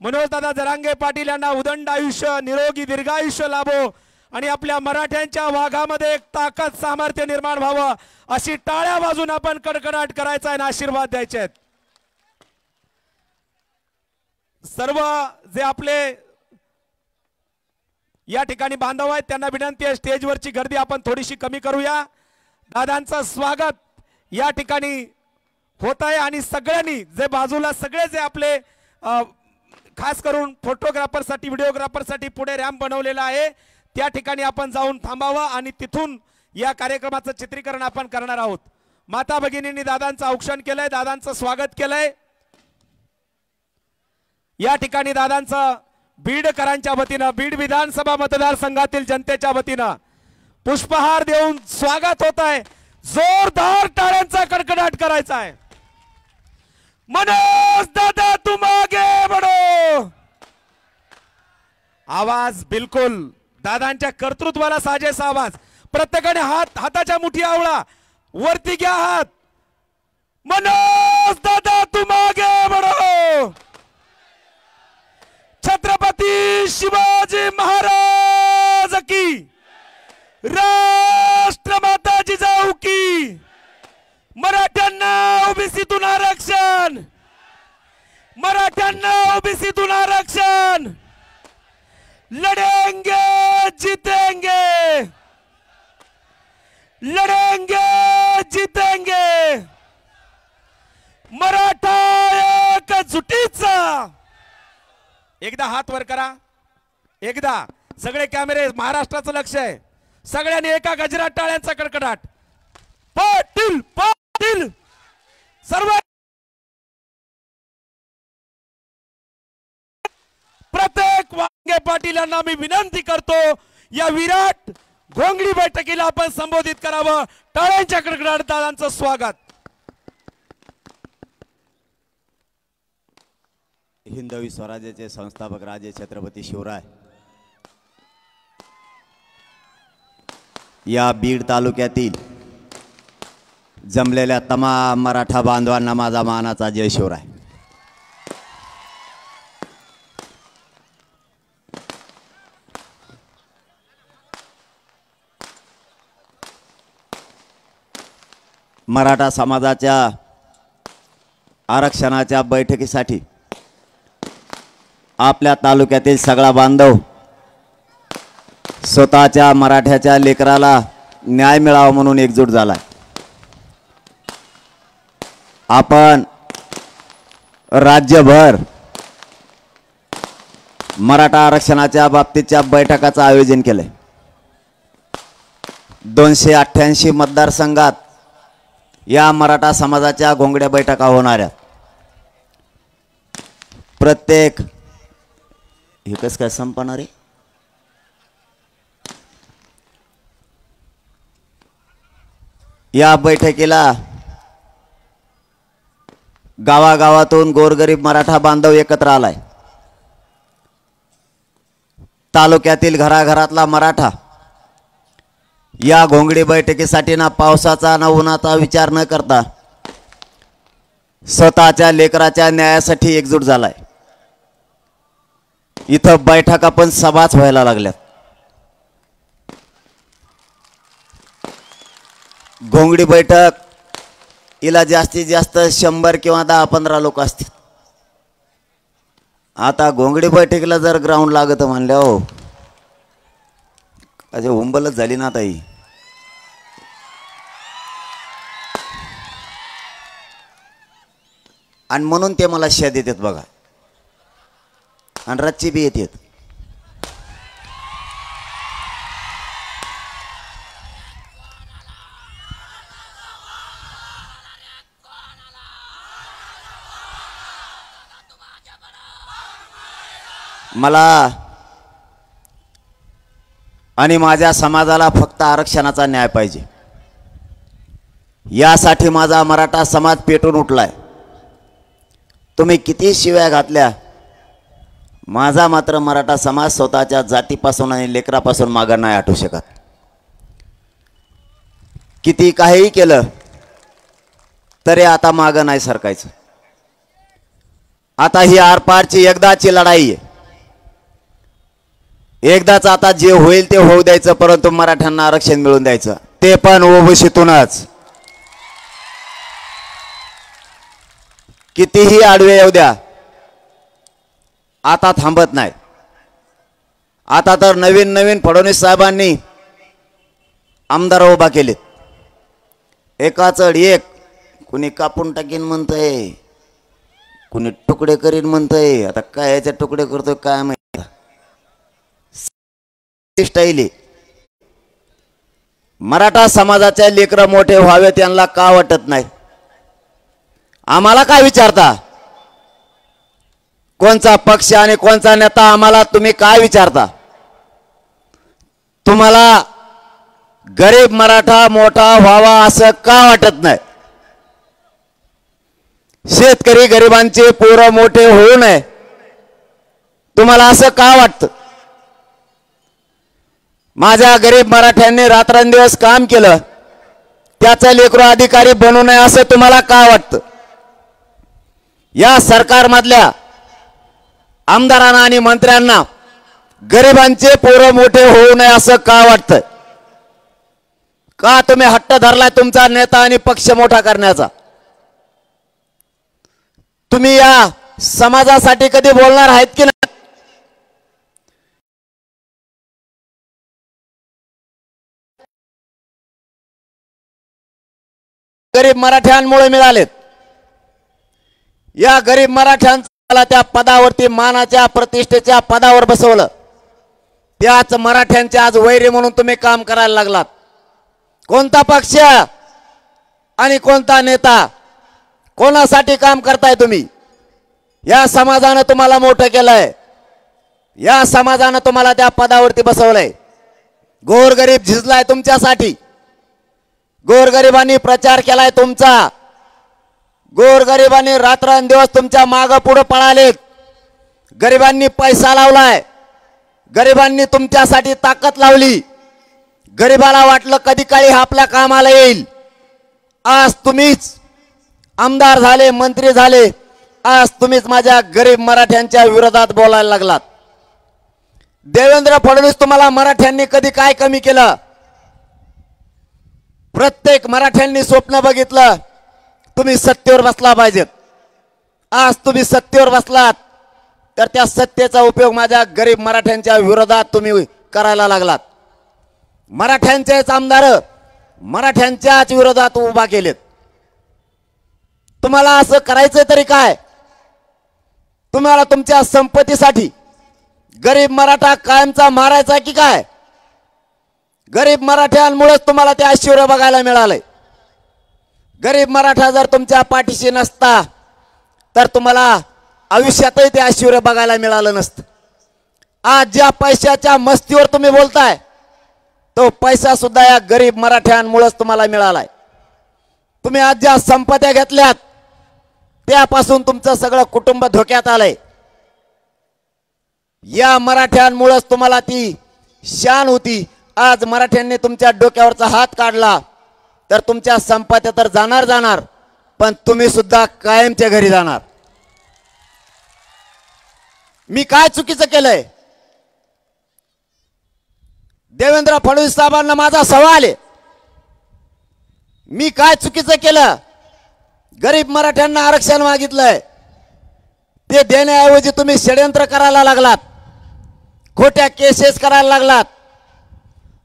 मनोजदादा जरांगे पाटील यांना उदंड आयुष्य, निरोगी दीर्घायुष्य लाभो आणि आपल्या मराठ्यांच्या वाघामध्ये एक ताकद सामर्थ्य निर्माण व्हावं अशी टाळ्या वाजून आपण कडकडाट करायचा आहे आणि आशीर्वाद द्यायचे आहेत. सर्व जे आपले या ठिकाणी बांधव आहेत त्यांना विनंती आहे स्टेजवरची गर्दी आपण थोडीशी कमी करूया. दादांचं स्वागत या ठिकाणी होत आहे आणि सगळ्यांनी जे बाजूला सगळे जे आपले खास करून फोटोग्राफरसाठी व्हिडिओग्राफरसाठी पुढे रॅम्प बनवलेला आहे त्या ठिकाणी आपण जाऊन थांबावं आणि तिथून या कार्यक्रमाचं चित्रीकरण आपण करणार आहोत. माता भगिनींनी दादांचं औक्षण केलंय, दादांचं स्वागत केलंय. या ठिकाणी दादांचं बीडकरांच्या वतीनं बीड विधानसभा मतदारसंघातील जनतेच्या वतीनं पुष्पहार देऊन स्वागत होत आहे. जोरदार टाळ्यांचा कडकडाट करायचा आहे. मनोज दादा तुम आगे बढ़ो. आवाज बिलकुल दादांच्या कर्तृत्वाला साजेसा आवाज. प्रत्येकाने हाताच्या मुठी आवळा, वरती घ्या हात. मनोज दादा तुम आगे बढ़ो. छत्रपती शिवाजी महाराज की, राष्ट्रमाता जिजाऊ की. मराठ्यांना ओबीसीतून आरक्षण, मराठ्यांना ओबीसीतून आरक्षण. लढेंगे जीतेंगे, लढेंगे जीतेंगे. मराठा एकजुटीचा. एकदा हात वर करा, एकदा सगळे कॅमेरे महाराष्ट्राचं लक्ष आहे. सगळ्यांनी एका गजरात टाळ्यांचा कडकडाट. पाटील पाटील सर्व प्रत्येक वांगे पाटील यांना मी विनंती करतो या विराट घोंगडी बैठकीला आपण संबोधित करावं. टाळ्यांच्या कडकडाट दादांचं स्वागत. हिंदवी स्वराज्याचे संस्थापक राजे छत्रपती शिवराय या बीड तालुक्यातील जमलेल्या तमाम मराठा बांधवांना माझा मानाचा जय शिवराय. मराठा समाजाच्या आरक्षणाच्या बैठकीसाठी आपल्या तालुक्यातील सगळा बांधव स्वतःच्या मराठ्याच्या लेकराला न्याय मिळावा म्हणून एकजूट झालाय. आपण राज्यभर मराठा आरक्षणाच्या बाबतीतच्या बैठकाचं आयोजन केलंय. 288 मतदारसंघात या मराठा समाजाच्या घोंगड्या बैठका होणाऱ्या. प्रत्येक हे कसं काय संपणार आहे. या बैठकीला गावागावातून गोरगरीब मराठा बांधव एकत्र आलाय. तालुक्यातील घराघरातला मराठा या घोंगडी बैठकीसाठी ना पावसाचा ना उन्हाचा विचार न करता स्वतःच्या लेकराच्या न्यायासाठी एकजूट झालाय. इथं बैठका पण सभाच व्हायला लागल्यात. घोंगडी बैठक हिला जास्तीत जास्त 100 किंवा 10-15 लोक असतील. आता घोंगडी बैठकीला जर ग्राउंड लागत म्हणल्या हो असे हुंबलच झाली ना ताई. आणि म्हणून ते मला शेत येतात बघा आणि रातची बी येतात. मला आणि माझ्या समाजाला फक्त आरक्षणाचा न्याय पाहिजे. यासाठी माझा मराठा समाज पेटून उठलाय. तुम्ही किती शिव्या घातल्या, माझा मात्र मराठा समाज स्वतःच्या जातीपासून आणि लेकरापासून मागे नाही हटू शकत. किती काहीही केलं तरी आता मागं नाही सरकायचं. आता ही आरपारची एकदाची लढाई आहे. एकदाच आता जे होईल ते होऊ द्यायचं, परंतु मराठ्यांना आरक्षण मिळवून द्यायचं, ते पण ओबीसीतूनच. कितीही आडवे येऊ द्या, आता थांबत नाही. आता तर नवीन नवीन फडणवीस साहेबांनी आमदार उभा केलेत. एका चढ एक, कुणी कापून टाकीन म्हणतंय, कुणी तुकडे करीन म्हणतंय. आता काय याचे तुकडे करतोय काय माहिती. स्टाईल आहे. मराठा समाजाचे लेकरं मोठे व्हावे त्यांना का वाटत नाही? आम्हाला काय विचारता? कोणचा पक्ष आणि कोणचा नेता आम्हाला तुम्ही काय विचारता? तुम्हाला गरीब मराठा मोठा व्हावा असं का वाटत नाही? शेतकरी गरिबांचे पोरं मोठे होऊ नये तुम्हाला असं का वाटतं? माझ्या गरीब मराठ्यांनी रात्रंदिवस काम केलं, त्याचं लेकरू अधिकारी बनू नये असं तुम्हाला का वाटतं? या सरकारमधल्या आमदारांना आणि मंत्र्यांना गरिबांचे पोरं मोठे होऊ नये असं का वाटतं? का तुम्ही हट्ट धरलाय तुमचा नेता आणि पक्ष मोठा करण्याचा? तुम्ही या समाजासाठी कधी बोलणार आहेत की नाही? गरीब मराठ्यांमुळे मिळालेत. या गरीब मराठ्यांना त्या पदावरती, मानाच्या प्रतिष्ठेच्या पदावर बसवलं. त्याच मराठ्यांचे आज वैरी म्हणून तुम्ही काम करायला लागलात. कोणता पक्ष आणि कोणता नेता, कोणासाठी काम करताय तुम्ही? या समाजानं तुम्हाला मोठं केलंय, या समाजानं तुम्हाला त्या पदावरती बसवलंय. गोरगरीब झिजलाय तुमच्यासाठी. गोरगरिबांनी प्रचार केलाय तुमचा. गोरगरिबांनी रात्रंदिवस तुमच्या मागं पुढे पळालेत. गरिबांनी पैसा लावलाय, गरिबांनी तुमच्यासाठी ताकद लावली. गरिबाला वाटलं कधी काळी आपल्या कामाला येईल. आज तुम्हीच आमदार झाले, मंत्री झाले. आज तुम्हीच माझ्या गरीब मराठ्यांच्या विरोधात बोलायला लागलात. देवेंद्र फडणवीस, तुम्हाला मराठ्यांनी कधी काय कमी केलं? प्रत्येक मराठ्यांनी स्वप्न बघितलं तुम्ही सत्तेवर बसला पाहिजेत. आज तुम्ही सत्तेवर बसलात तर त्या सत्तेचा उपयोग माझ्या गरीब मराठ्यांच्या विरोधात तुम्ही करायला लागलात. मराठ्यांचेच आमदार मराठ्यांच्याच विरोधात उभा केलेत. तुम्हाला असं करायचं तरी काय? तुम्हाला तुमच्या संपत्तीसाठी गरीब मराठा कायमचा मारायचा की काय? गरीब मराठ्यांमुळेच तुम्हाला ते ऐश्वर्य बघायला मिळालंय. गरीब मराठा जर तुमच्या पाठीशी नसता तर तुम्हाला आयुष्यातही ते ऐश्वर्य बघायला मिळालं नसतं. आज ज्या पैशाच्या मस्तीवर तुम्ही बोलताय तो पैसा सुद्धा या गरीब मराठ्यांमुळेच तुम्हाला मिळालाय. तुम्ही आज ज्या संपत्त्या घेतल्यात त्यापासून तुमचं सगळं कुटुंब धोक्यात आलंय. या मराठ्यांमुळेच तुम्हाला ती शान होती. आज मराठ्यांनी तुमच्या डोक्यावरचा हात काढला तर तुमच्या संपत्त्या तर जाणार, पण तुम्ही सुद्धा कायमच्या घरी जाणार. मी काय चुकीचं केलंय? देवेंद्र फडणवीस साहेबांना माझा सवाल आहे, मी काय चुकीचं केलं? गरीब मराठ्यांना आरक्षण मागितलंय, ते देण्याऐवजी तुम्ही षड्यंत्र करायला लागलात, खोट्या केसेस करायला लागलात.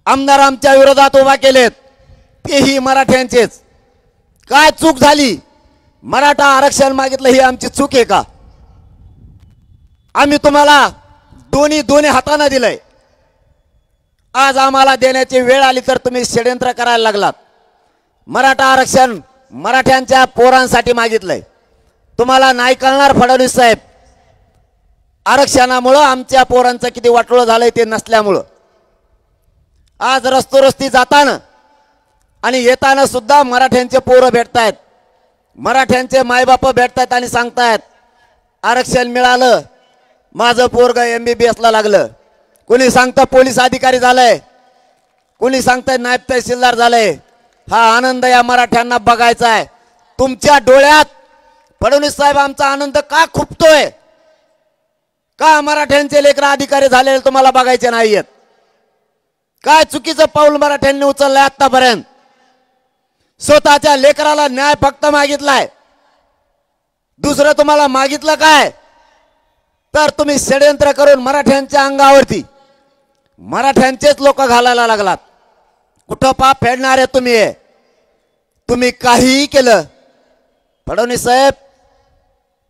आमदार आमच्या विरोधात उभा केलेत, तेही मराठ्यांचेच. काय चूक झाली? मराठा आरक्षण मागितलं ही आमची चूक आहे का? आम्ही तुम्हाला दोन्ही हाताने दिलंय. आज आम्हाला देण्याची वेळ आली तर तुम्ही षड्यंत्र करायला लागलात. मराठा आरक्षण मराठ्यांच्या पोरांसाठी मागितलंय. तुम्हाला नाही कळणार फडणवीस साहेब, आरक्षणामुळं आमच्या पोरांचं किती वाटोळं झालंय ते नसल्यामुळं. आज रस्ती जाताना आणि येताना सुद्धा मराठ्यांचे पोरं भेटतायत, मराठ्यांचे मायबाप भेटतायत आणि सांगतायत आरक्षण मिळालं, माझं पोरग MBBS ला लागलं. कोणी सांगतं पोलीस अधिकारी झालंय, कोणी सांगतंय नायब तहसीलदार झालंय. हा आनंद या मराठ्यांना बघायचा आहे. तुमच्या डोळ्यात फडणवीस साहेब आमचा आनंद का खुपतोय? का मराठ्यांचे लेकर अधिकारी झालेले तुम्हाला बघायचे नाहीयेत? काय चुकीचं पाऊल मराठ्यांनी उचललंय आतापर्यंत? स्वतःच्या लेकराला न्याय फक्त मागितलाय, दुसरं तुम्हाला मागितलं काय, तर तुम्ही षडयंत्र करून मराठ्यांच्या अंगावरती मराठ्यांचेच लोक घालायला लागलात. कुठं पाप फेडणारे तुम्ही आहे. तुम्ही काहीही केलं, फडणवीस साहेब,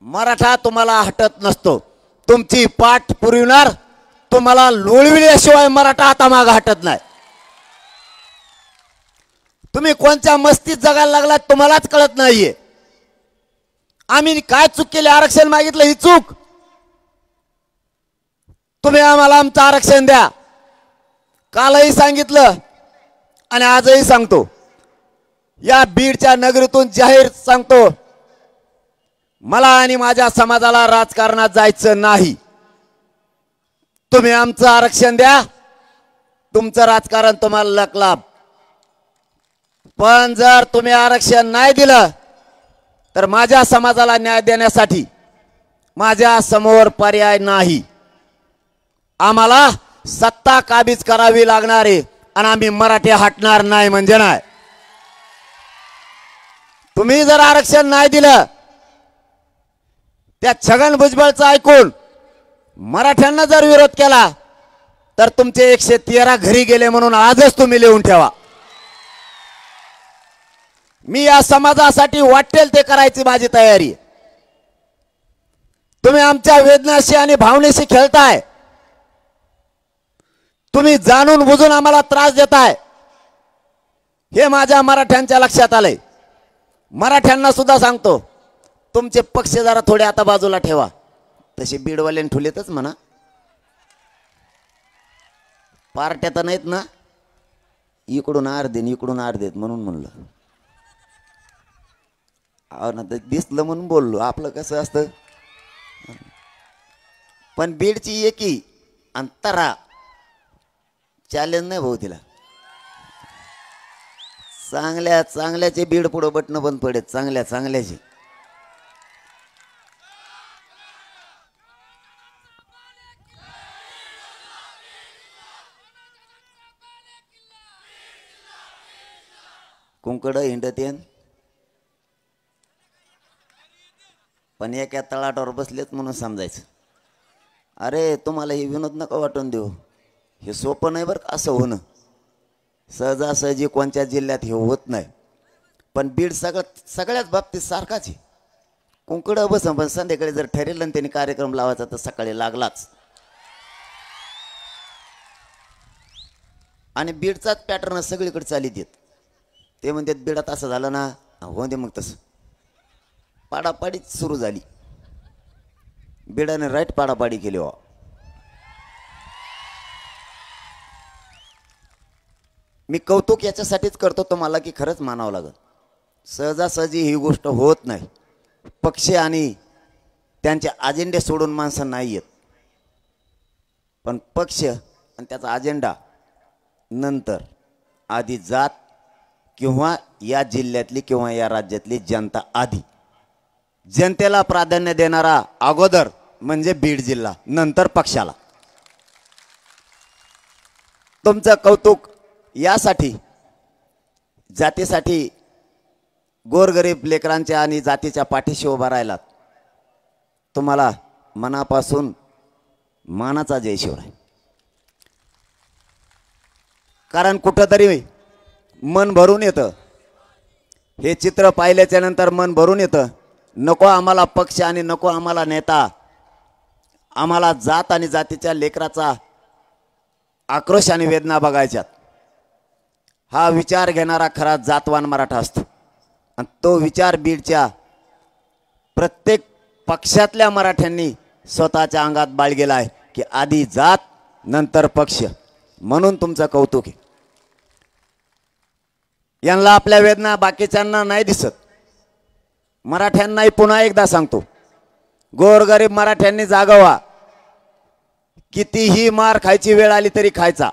मराठा तुम्हाला हटत नसतो. तुमची पाठ पुरविणार, तुम्हाला लोळविल्याशिवाय मराठा आता माग हटत नाही. तुम्ही कोणत्या मस्तीत जगायला लागलात तुम्हालाच कळत नाहीये. आम्ही काय चूक केली, आरक्षण मागितलं ही चूक. तुम्ही आम्हाला आमचं आरक्षण द्या. कालही सांगितलं आणि आजही सांगतो, या बीडच्या नगरीतून जाहीर सांगतो, मला आणि माझ्या समाजाला राजकारणात जायचं नाही. तुम्ही आमचं आरक्षण द्या, तुमचं राजकारण तुम्हाला लाभ. पण जर तुम्ही आरक्षण नाही दिलं तर माझ्या समाजाला न्याय देण्यासाठी माझ्या समोर पर्याय नाही. आम्हाला सत्ता काबीज करावी लागणार आहे आणि आम्ही मराठे हटणार नाही म्हणजे नाही. तुम्ही जर आरक्षण नाही दिलं, त्या छगन भुजबळचं ऐकून मराठ्यांना जर विरोध केला तर तुमचे 113 घरी गेले म्हणून आजच तुम्ही लिहून ठेवा. मी या समाजासाठी वाटेल ते करायची माझी तयारी. तुम्ही आमच्या वेदनाशी आणि भावनेशी खेळताय. तुम्ही जाणून बुजून आम्हाला त्रास देताय. हे माझ्या मराठ्यांच्या लक्षात आलंय. मराठ्यांना सुद्धा सांगतो, तुमचे पक्ष जरा थोडे आता बाजूला ठेवा. तसे बीडवाल्याने ठुलेतच म्हणा, पार्ट्या तर नाहीत ना, इकडून अर्धे इकडून अर्धेत म्हणून म्हणलं. अहो ना, दिसलं म्हणून बोललो. आपलं कसं असतं, पण बीडची एकी अंतरा चॅलेंज नाही भाऊ तिला. चांगल्या चांगल्याचे बीड पुढं बटणं बंद पडेल. चांगल्या चांगल्याचे कुंकड हिंडत येन, पण एका तळाटावर बसलेत म्हणून समजायचं. अरे तुम्हाला हे विनोद नका वाटून देऊ, हे सोपं नाही बरं का असं होणं. सहजासहजी कोणत्या जिल्ह्यात हे होत नाही. पण बीड सगळ्याच बाबतीत सारखाच आहे. कुंकडं बस, पण संध्याकाळी जर ठरेल आणि त्यांनी कार्यक्रम लावायचा तर सकाळी लागलाच. आणि बीडचाच पॅटर्न सगळीकडे चालीत येत. ते म्हणतात बीडात असं झालं ना, हो दे मग तसं. पाडापाडीच सुरू झाली. बीडाने राईट पाडापाडी केली. हो, मी कौतुक याच्यासाठीच करतो तुम्हाला की खरंच मानावं लागत. सहजासहजी ही गोष्ट होत नाही. पक्ष आणि त्यांचे अजेंडे सोडून माणसं नाही येत, पण पक्ष आणि त्याचा अजेंडा नंतर. आधी जात किंवा या जिल्ह्यातली किंवा या राज्यातली जनता आधी. जनतेला प्राधान्य देणारा अगोदर म्हणजे बीड जिल्हा, नंतर पक्षाला. तुमचं कौतुक यासाठी, जातीसाठी, गोरगरीब लेकरांच्या आणि जातीच्या पाठीशी उभा राहिलात. तुम्हाला मनापासून मानाचा जय शिवराय. कारण कुठंतरी मन भरून येतं. हे चित्र पाहिल्याच्या नंतर मन भरून येतं. नको आम्हाला पक्ष आणि नको आम्हाला नेता. आम्हाला जात आणि जातीच्या लेकराचा आक्रोश आणि वेदना बघायच्यात. हा विचार घेणारा खरा जातवान मराठा असतो. आणि तो विचार बीडच्या प्रत्येक पक्षातल्या मराठ्यांनी स्वतःच्या अंगात बाळगेला आहे की आधी जात नंतर पक्ष. म्हणून तुमचं कौतुक आहे. यांना आपल्या वेदना बाकीच्यांना नाही दिसत. मराठ्यांनाही पुन्हा एकदा सांगतो, गोरगरीब मराठ्यांनी जागावा. कितीही मार खायची वेळ आली तरी खायचा.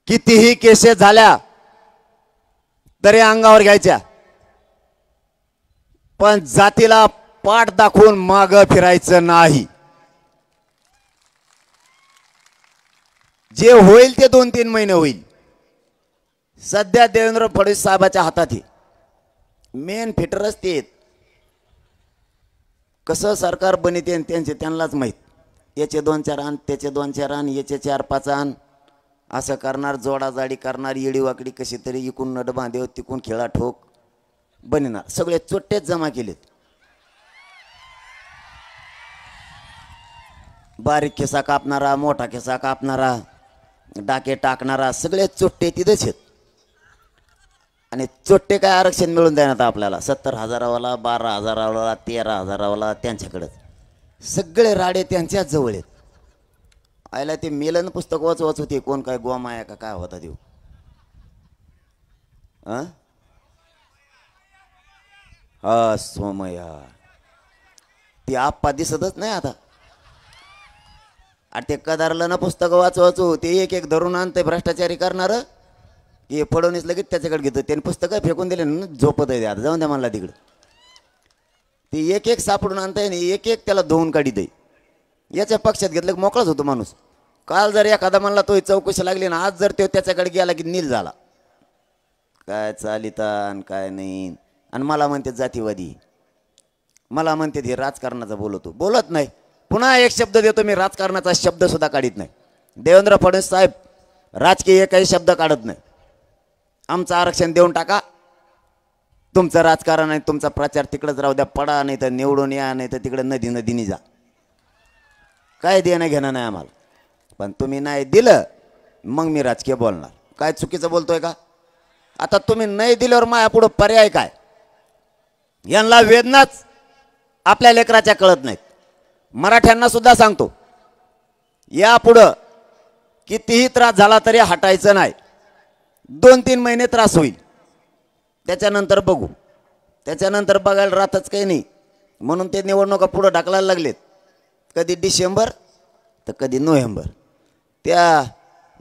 कितीही केसेस झाल्या तरी अंगावर घ्यायच्या. पण जातीला पाठ दाखवून माग फिरायचं नाही. जे होईल ते 2-3 महिने होईल. सध्या देवेंद्र फडणवीस साहेबाच्या हातात आहे. मेन फिटरच ते. कसं सरकार बनिते त्यांचे त्यांनाच माहीत. याचे 2-4 आण, त्याचे 2-4 आण, याचे 4-5 आण, असं करणार, जोडाजाडी करणार, येडीवाकडी कशी तरी इकून नड बांधेव तिकून खेळा ठोक बनणार. सगळे चोट्टेच जमा केलेत. बारीक खिसा कापणारा, मोठा खिसा कापणारा, डाके टाकणारा, सगळे चोट्टे तिथेच आहेत. आणि चोट्टे काय आरक्षण मिळून देण्यात आपल्याला 70,000वाला, 12,000वाला, 13,000वाला त्यांच्याकडंच. सगळे राडे त्यांच्याच जवळ आहेत. आयला ते मेलन पुस्तक वाच होते. कोण काय गोमाया का काय होता देऊ. हा सोमया ती आप्पा दिसतच नाही आता. अरे ते कदारला ना पुस्तक वाचू ते एक एक धरून आणते भ्रष्टाचारी करणार. हे फडवणीस लगेच त्याच्याकडे घेतो. त्याने पुस्तकं फेकून दिले ना, झोपत आहे आता. जाऊन द्या मला तिकडं. ते एक एक सापडून आणताय आणि एक एक त्याला धुवून काढी दे. याच्या पक्षात घेतलं की मोकळाच होतो माणूस. काल जर एखादा म्हणला तो चौकशी लागली ना, आज जर तो त्याच्याकडे गेला की नील झाला. काय चालितान काय नाही. आणि मला म्हणते जातीवादी, मला म्हणते हे राजकारणाचा बोलतो. बोलत नाही. पुन्हा एक शब्द देतो मी, राजकारणाचा शब्द सुद्धा काढत नाही. देवेंद्र फडणवीस साहेब राजकीय काही शब्द काढत नाही. आमचं आरक्षण देऊन टाका. तुमचं राजकारण आहे, तुमचा प्रचार तिकडंच राहू द्या. पडा नाही तर निवडून या, नाही तर तिकडे नदीने जा. काय देणं घेणं नाही आम्हाला. पण तुम्ही नाही दिलं मग मी राजकीय बोलणार. काय चुकीचं बोलतोय का? आता तुम्ही नाही दिल्यावर माया पुढं पर्याय काय? यांना वेदनाच आपल्या लेकराच्या कळत नाहीत. मराठ्यांना सुद्धा सांगतो, यापुढं कितीही त्रास झाला तरी हटायचं नाही. 2-3 महिने त्रास होईल, त्याच्यानंतर बघू. त्याच्यानंतर बघायला राहतच काही नाही. म्हणून ते निवडणुका पुढं ढकलायला लागलेत. कधी डिसेंबर तर कधी नोव्हेंबर. त्या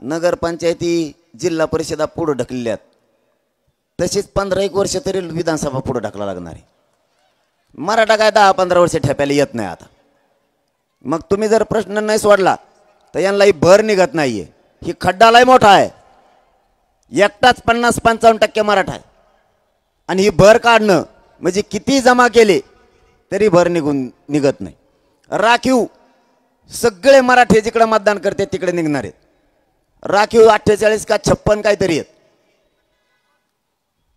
नगरपंचायती जिल्हा परिषदा पुढं ढकलल्यात. तशीच 15-1 वर्ष तरी विधानसभा पुढं ढकला लागणार आहे. मराठा काय 10-15 वर्ष ठेप्याला येत नाही आता. मग तुम्ही जर प्रश्न नाही सोडला तर यांना ही भर निघत नाहीये. ही खड्डा लय मोठा आहे. एकटाच 50-55% मराठा आहे. आणि ही भर काढणं म्हणजे किती जमा केले तरी भर निघत नाही. राखीव सगळे मराठी जिकडे मतदान करते तिकडे निघणार आहेत. राखीव 48 का 56 काहीतरी आहेत.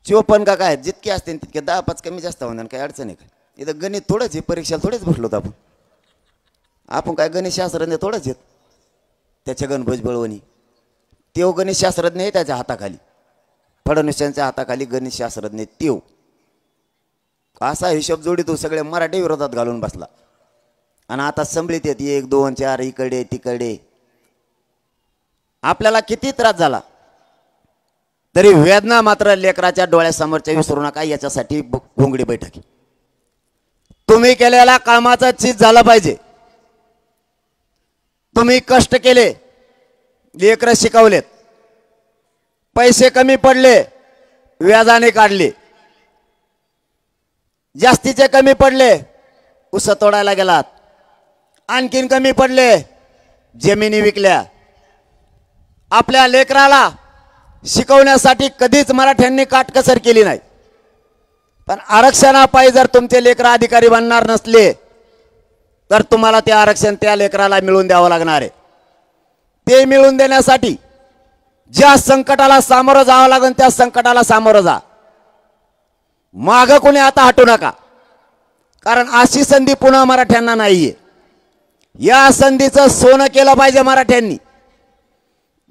54 का काय जितके असते तितके 10-5 कमी जास्त होणार. काही अडचण आहे का? इथं गणित थोडंच आहे. परीक्षेला थोडेच बसलो होतो आपण काय गणित शास्त्रज्ञ थोडंच आहेत. त्याच्या गणभोज बळवणी तेव गणित शास्त्रज्ञ आहे. त्याच्या हाताखाली फडणवीसांच्या हाताखाली गणित शास्त्रज्ञ तेव. असा हिशोब जोडी तो सगळे मराठी विरोधात घालून बसला. आणि आता संभळीत येत 1, 2, 4 इकडे तिकडे. आपल्याला किती त्रास झाला तरी वेदना मात्र लेकराच्या डोळ्यासमोरच्या विसरू नका. याच्यासाठी घोंगडी बैठक. तुम्ही केलेल्या कामाचं चीज झालं पाहिजे. तुम्ही कष्ट केले, लेकरं शिकवलेत, पैसे कमी पडले व्याजाने काढले, जास्तीचे कमी पडले उस तोडायला गेलात, आणखीन कमी पडले जमिनी विकल्या. आपल्या लेकराला शिकवण्यासाठी कधीच मराठ्यांनी काटकसर केली नाही. पण आरक्षणापायी जर तुमचे लेकर अधिकारी बनणार नसले तर तुम्हाला ते आरक्षण त्या लेकराला मिळवून द्यावं लागणार आहे. ते मिळवून देण्यासाठी ज्या संकटाला सामोरं जावं लागेल त्या संकटाला सामोरं जा. मागं कोणी आता हटू नका. कारण अशी संधी पुन्हा मराठ्यांना नाहीये. या संधीचं सोनं केलं पाहिजे मराठ्यांनी.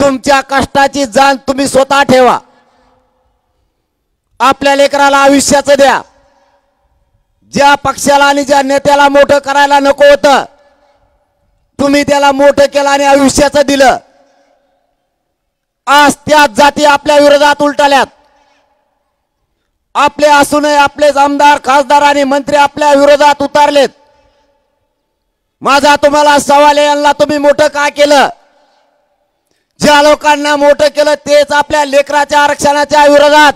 तुमच्या कष्टाची जाण तुम्ही स्वतः ठेवा. आपल्या लेकराला आयुष्याचं द्या. ज्या पक्षाला आणि ज्या नेत्याला मोठं करायला नको होतं तुम्ही त्याला मोठं केलं आणि आयुष्याचं दिलं. आज त्या जाती आपल्या विरोधात उलटल्यात. आपले असूनही आपलेच आमदार खासदार आणि मंत्री आपल्या विरोधात उतरलेत. माझा तुम्हाला सवाल आहे, यांना तुम्ही मोठं का केलं? ज्या लोकांना मोठं केलं तेच आपल्या लेकराच्या आरक्षणाच्या विरोधात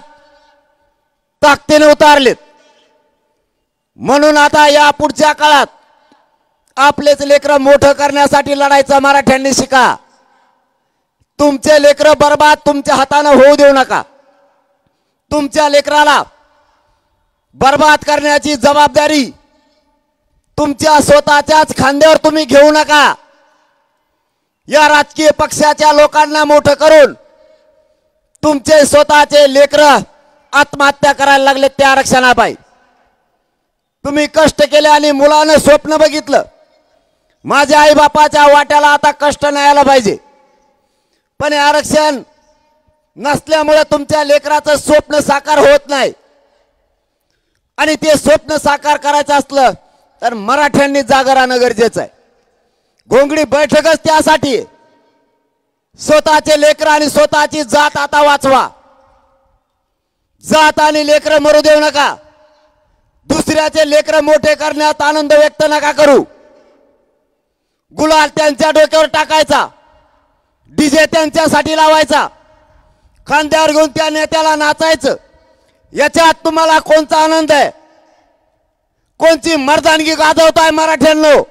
ताकदीने उतारलेत. म्हणून आता या पुढच्या काळात आपलेच लेकरं मोठं करण्यासाठी लढायचं मराठ्यांनी शिका. तुमचे लेकरं बर्बाद तुमच्या हाताने होऊ देऊ नका. तुमच्या लेकराला बर्बाद करण्याची जबाबदारी तुमच्या स्वतःच्याच खांद्यावर तुम्ही घेऊ नका. या राजकीय पक्षाच्या लोकांना मोठं करून तुमचे स्वतःचे लेकरं आत्महत्या करायला लागले त्या आरक्षणापायी. तुम्ही कष्ट केले आणि मुलानं स्वप्न बघितलं, माझ्या आई बापाच्या वाट्याला आता कष्ट नाही आलं पाहिजे. पण हे आरक्षण नसल्यामुळे तुमच्या लेकराचं स्वप्न साकार होत नाही. आणि ते स्वप्न साकार करायचं असलं तर मराठ्यांनी जागा राहणं गरजेचं आहे. घोंगडी बैठकच त्यासाठी. स्वतःचे लेकर आणि स्वतःची जात आता वाचवा. जात आणि लेकर मरू देऊ नका. दुसऱ्याचे लेकर मोठे करण्यात आनंद व्यक्त नका करू. गुलाल त्यांच्या डोक्यावर टाकायचा, डीजे त्यांच्यासाठी लावायचा, खांद्यावर घेऊन त्या नेत्याला नाचायचं. याच्यात तुम्हाला कोणता आनंद आहे? कोणची मर्दानगी गाजवताय मराठ्यांनो?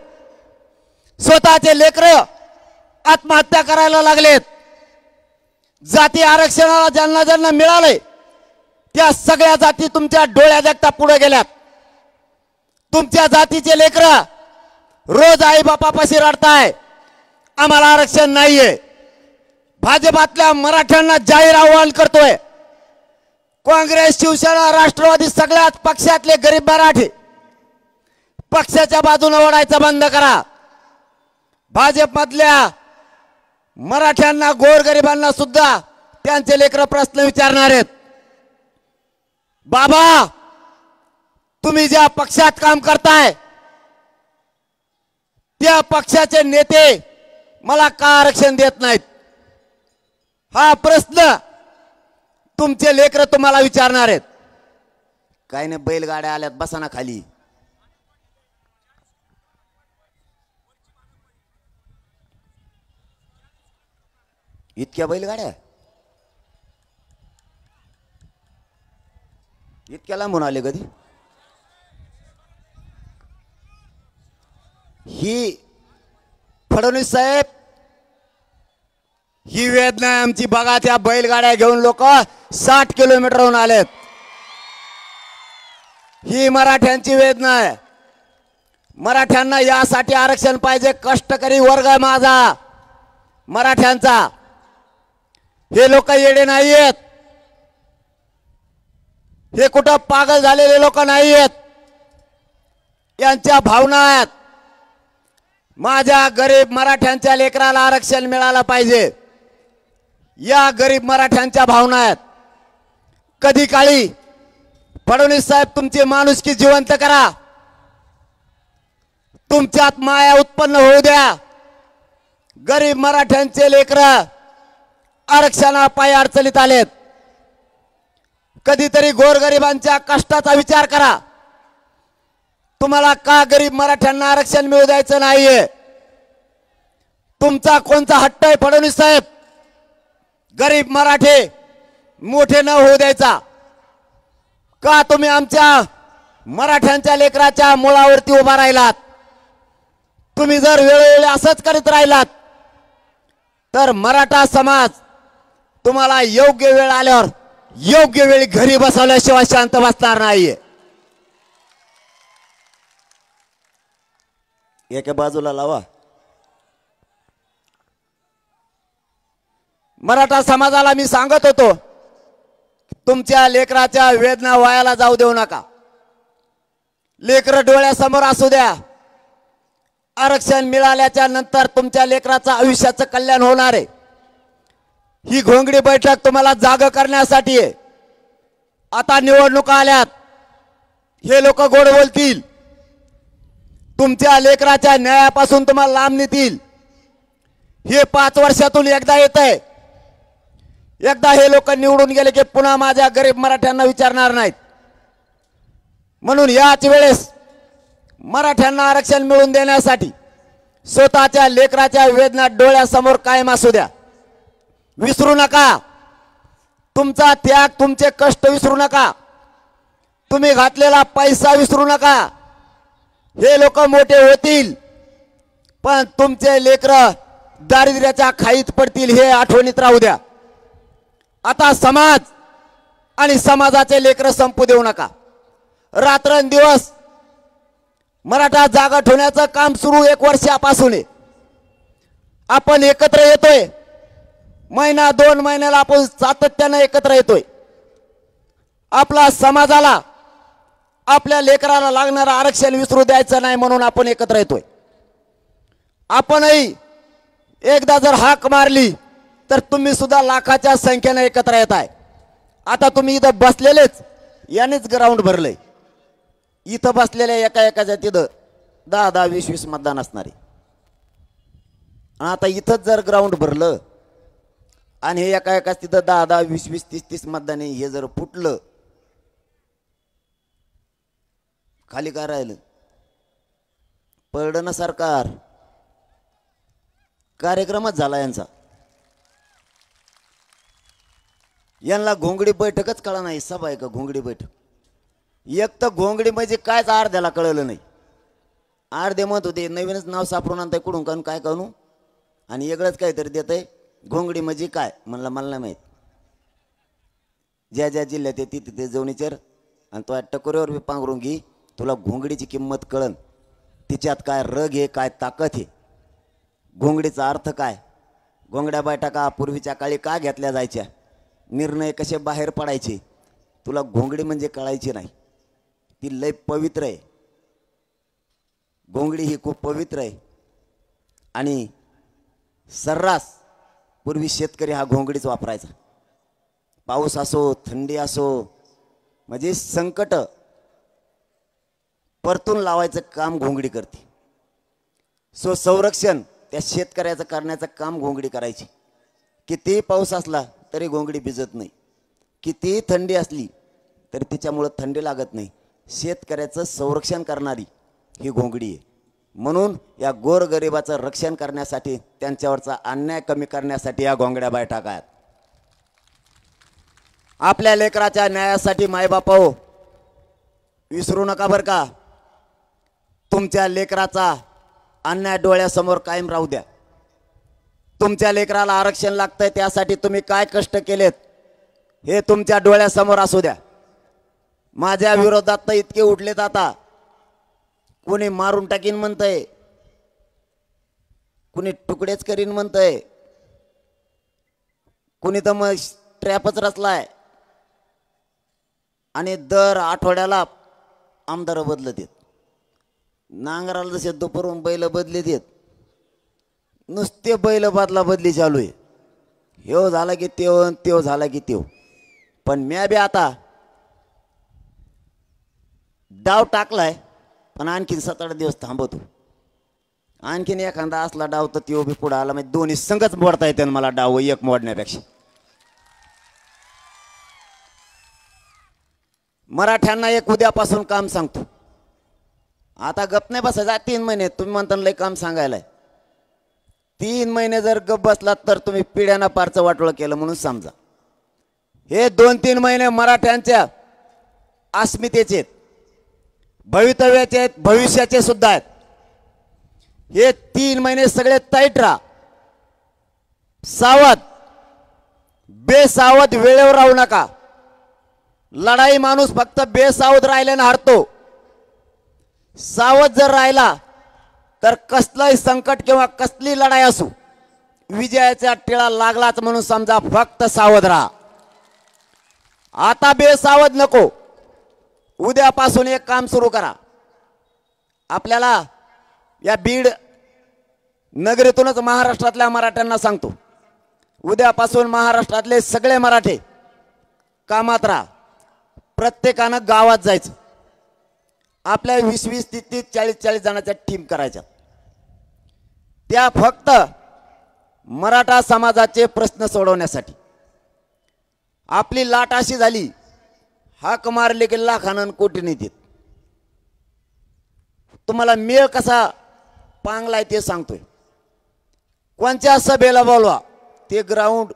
स्वतःचे लेकरं आत्महत्या करायला लागलेत. जाती आरक्षणाला ज्यांना ज्यांना मिळाले त्या सगळ्या जाती तुमच्या डोळ्या देखता पुढे गेल्यात. तुमच्या जातीचे लेकरं रोज आई बापापाशी रडताय, आम्हाला आरक्षण नाहीये. भाजपातल्या मराठ्यांना जाहीर आवाहन करतोय, काँग्रेस, शिवसेना, राष्ट्रवादी सगळ्याच पक्षातले गरीब मराठे पक्षाच्या बाजूने ओढायचं बंद करा. भाजपमधल्या मराठ्यांना, गोरगरिबांना सुद्धा त्यांचे लेकरं प्रश्न विचारणार आहेत. बाबा, तुम्ही ज्या पक्षात काम करताय त्या पक्षाचे नेते मला का आरक्षण देत नाहीत? हा प्रश्न तुमचे लेकरं तुम्हाला विचारणार आहेत. काय नाही, बैलगाड्या आल्यात, बसा ना खाली. इतक्या बैलगाड्या, इतक्या लांबून आले कधी? ही फडणवीस साहेब, ही वेदना आहे आमची. बघा, त्या बैलगाड्या घेऊन लोक 60 किलोमीटरहून आलेत. ही मराठ्यांची वेदना आहे. मराठ्यांना यासाठी आरक्षण पाहिजे. कष्टकरी वर्ग आहे माझा मराठ्यांचा. हे लोक येडे नाहीयेत, हे कुठं पागल झालेले लोक नाहीयेत. यांच्या भावना आहेत. माझ्या गरीब मराठ्यांच्या लेकराला आरक्षण मिळालं पाहिजे, या गरीब मराठ्यांच्या भावना आहेत. कधी काळी फडणवीस साहेब तुमची माणुसकी जिवंत करा. तुमच्यात माया उत्पन्न होऊ द्या. गरीब मराठ्यांचे लेकरं आरक्षणापायी अडचणीत आलेत. कधीतरी गोरगरिबांच्या कष्टाचा विचार करा. तुम्हाला का गरीब मराठ्यांना आरक्षण मिळू द्यायचं नाहीये? तुमचा कोणता हट्ट आहे फडणवीस साहेब? गरीब मराठे मोठे न होऊ द्यायचा का? तुम्ही आमच्या मराठ्यांच्या लेकराच्या मुळावरती उभा राहिलात. तुम्ही जर वेळोवेळी असंच करीत राहिलात तर मराठा समाज तुम्हाला योग्य वेळ आल्यावर योग्य वेळी घरी बसवल्याशिवाय शांत बसणार नाहीये. एका बाजूला लावा. मराठा समाजाला मी सांगत होतो, तुमच्या लेकराच्या वेदना वायाला जाऊ देऊ नका. लेकर डोळ्यासमोर असू द्या. आरक्षण मिळाल्याच्या नंतर तुमच्या लेकराचं आयुष्याचं कल्याण होणार आहे. ही घोंगडी बैठक तुम्हाला जाग करण्यासाठी आहे. आता निवडणुका आल्यात, हे लोक गोड बोलतील, तुमच्या लेकराच्या न्यायापासून तुम्हाला लांब नेतील. हे 5 वर्षातून एकदा येत आहे. एकदा हे लोक निवडून गेले की पुन्हा माझ्या गरीब मराठ्यांना विचारणार नाहीत. म्हणून याच वेळेस मराठ्यांना आरक्षण मिळवून देण्यासाठी स्वतःच्या लेकराच्या वेदना डोळ्यासमोर कायम असू द्या. विसरू नका. तुमचा त्याग, तुमचे कष्ट विसरू नका. तुम्ही घातलेला पैसा विसरू नका. हे लोक मोठे होतील पण तुमचे लेकरं दारिद्र्याच्या खाईत पडतील, हे आठवणीत राहू द्या. आता समाज आणि समाजाचे लेकरं संपू देऊ नका. रात्रंदिवस मराठा जागा ठेवण्याचं काम सुरू 1 वर्षापासून आहे. आपण एकत्र येतोय, महिना 2 महिन्याला आपण सातत्याने एकत्र येतोय. आपला समाजाला, आपल्या लेकराला लागणारं आरक्षण विसरू द्यायचं नाही म्हणून आपण एकत्र येतोय. आपणही एकदा जर हाक मारली तर तुम्ही सुद्धा लाखाच्या संख्येने एकत्र येत आहे. आता तुम्ही इथं बसलेलेच यानेच ग्राउंड भरलंय. इथं बसलेल्या एकाच्या तिथं 10-10, 20-20 मतदान असणारे. आता इथंच जर ग्राउंड भरलं आणि हे एकाच तिथं 10-10, 20-20, 30-30 मतदान हे जर फुटलं, खाली काय राहिलं? पडलं ना सरकार. कार्यक्रमच झाला यांचा. यांना घोंगडी बैठकच कळा नाही. सभा आहे का घोंगडी बैठक? एक तर घोंगडी म्हणजे कायच अर्ध्याला कळलं नाही. अर्धे म्हणत होते नवीनच नाव सापडून आणताय कुठून काढून काय काढू आणि वेगळंच काहीतरी देत आहे. घोंगडी म्हणजे काय म्हणलं मला नाही माहीत. ज्या ज्या जिल्ह्यात येते तिथे जाऊन विचार आणि तो टकोऱ्यावर बी पांघरून घे, तुला घोंगडीची किंमत कळन. तिच्यात काय रग आहे, काय ताकद आहे, घोंगडीचा अर्थ काय. घोंगड्या बैठका पूर्वीच्या काळी का घेतल्या जायच्या, निर्णय कसे बाहेर पडायचे, तुला घोंगडी म्हणजे कळायची नाही. ती लय पवित्र आहे. घोंगडी ही खूप पवित्र आहे. आणि सर्रास पूर्वी शेतकरी हा घोंगडीच वापरायचा. पाऊस असो, थंडी असो, म्हणजे संकट परतून लावायचं काम घोंगडी करते. संरक्षण त्या शेतकऱ्याचं करण्याचं काम घोंगडी करायची. किती पाऊस असला तरी घोंगडी भिजत नाही, किती थंडी असली तरी तिच्यामुळं थंडी लागत नाही. शेतकऱ्याचं संरक्षण करणारी ही घोंगडी आहे. म्हणून या गोरगरिबाचं रक्षण करण्यासाठी, त्यांच्यावरचा अन्याय कमी करण्यासाठी या घोंगड्या बैठका आहेत. आपल्या लेकराच्या न्यायासाठी मायबापाओ विसरू नका बरं का. तुमच्या लेकराचा अन्याय डोळ्यासमोर कायम राहू द्या. तुमच्या लेकराला आरक्षण लागतंय त्यासाठी तुम्ही काय कष्ट केलेत हे तुमच्या डोळ्यासमोर असू द्या. माझ्या विरोधात तर इतके उठलेत आता. कुणी मारून टाकीन म्हणतंय, कुणी तुकडेच करीन म्हणतंय, कुणी तर मग ट्रॅपच रचलाय. आणि दर आठवड्याला आमदार बदलत आहेत. नांगराला जसे दुपारून बैल बदली देत, नुसते बैल बदली चालू आहे. ह्यो झाला की त्यो झाला की त्यो. पण म्या बी आता डाव टाकलाय, पण आणखीन 7-8 दिवस थांबवतो. आणखीन एखादा असला डाव तर त्यो बी पुढे आला, म्हणजे दोन्ही संघच मोडता येते मला डाव एक मोडण्यापेक्षा. मराठ्यांना एक उद्यापासून काम सांगतो. आता गप नाही बसायचा. 3 महिने तुम्ही म्हणता लय काम सांगायलाय. 3 महिने जर गप बसलात तर तुम्ही पिढ्यांना पारचं वाटोळं केलं म्हणून समजा. हे 2-3 महिने मराठ्यांच्या अस्मितेचे आहेत, भवितव्याचे आहेत, भविष्याचे सुद्धा आहेत. हे 3 महिने सगळे तैट राहा. सावध, बेसावध वेळेवर राहू नका. लढाई माणूस फक्त बेसावध राहिल्याने हारतो. सावध जर राहिला तर कसलंही संकट किंवा कसली लढाई असो, विजयाचा टिळा लागलाच म्हणून समजा. फक्त सावध राहा. आता बेसावध नको. उद्यापासून एक काम सुरू करा. आपल्याला या बीड नगरीतूनच महाराष्ट्रातल्या मराठ्यांना सांगतो, उद्यापासून महाराष्ट्रातले सगळे मराठे कामात राहा. प्रत्येकानं गावात जायचं. आपल्या 20-20, 30-30, 40-40 जणांच्या टीम करायच्या. त्या फक्त मराठा समाजाचे प्रश्न सोडवण्यासाठी. आपली लाट अशी झाली, हाक मारले की लाखानं कोटी देत. तुम्हाला मेळ कसा पांगलाय ते सांगतोय. कोणत्या सभेला बोलवा, ते ग्राउंड,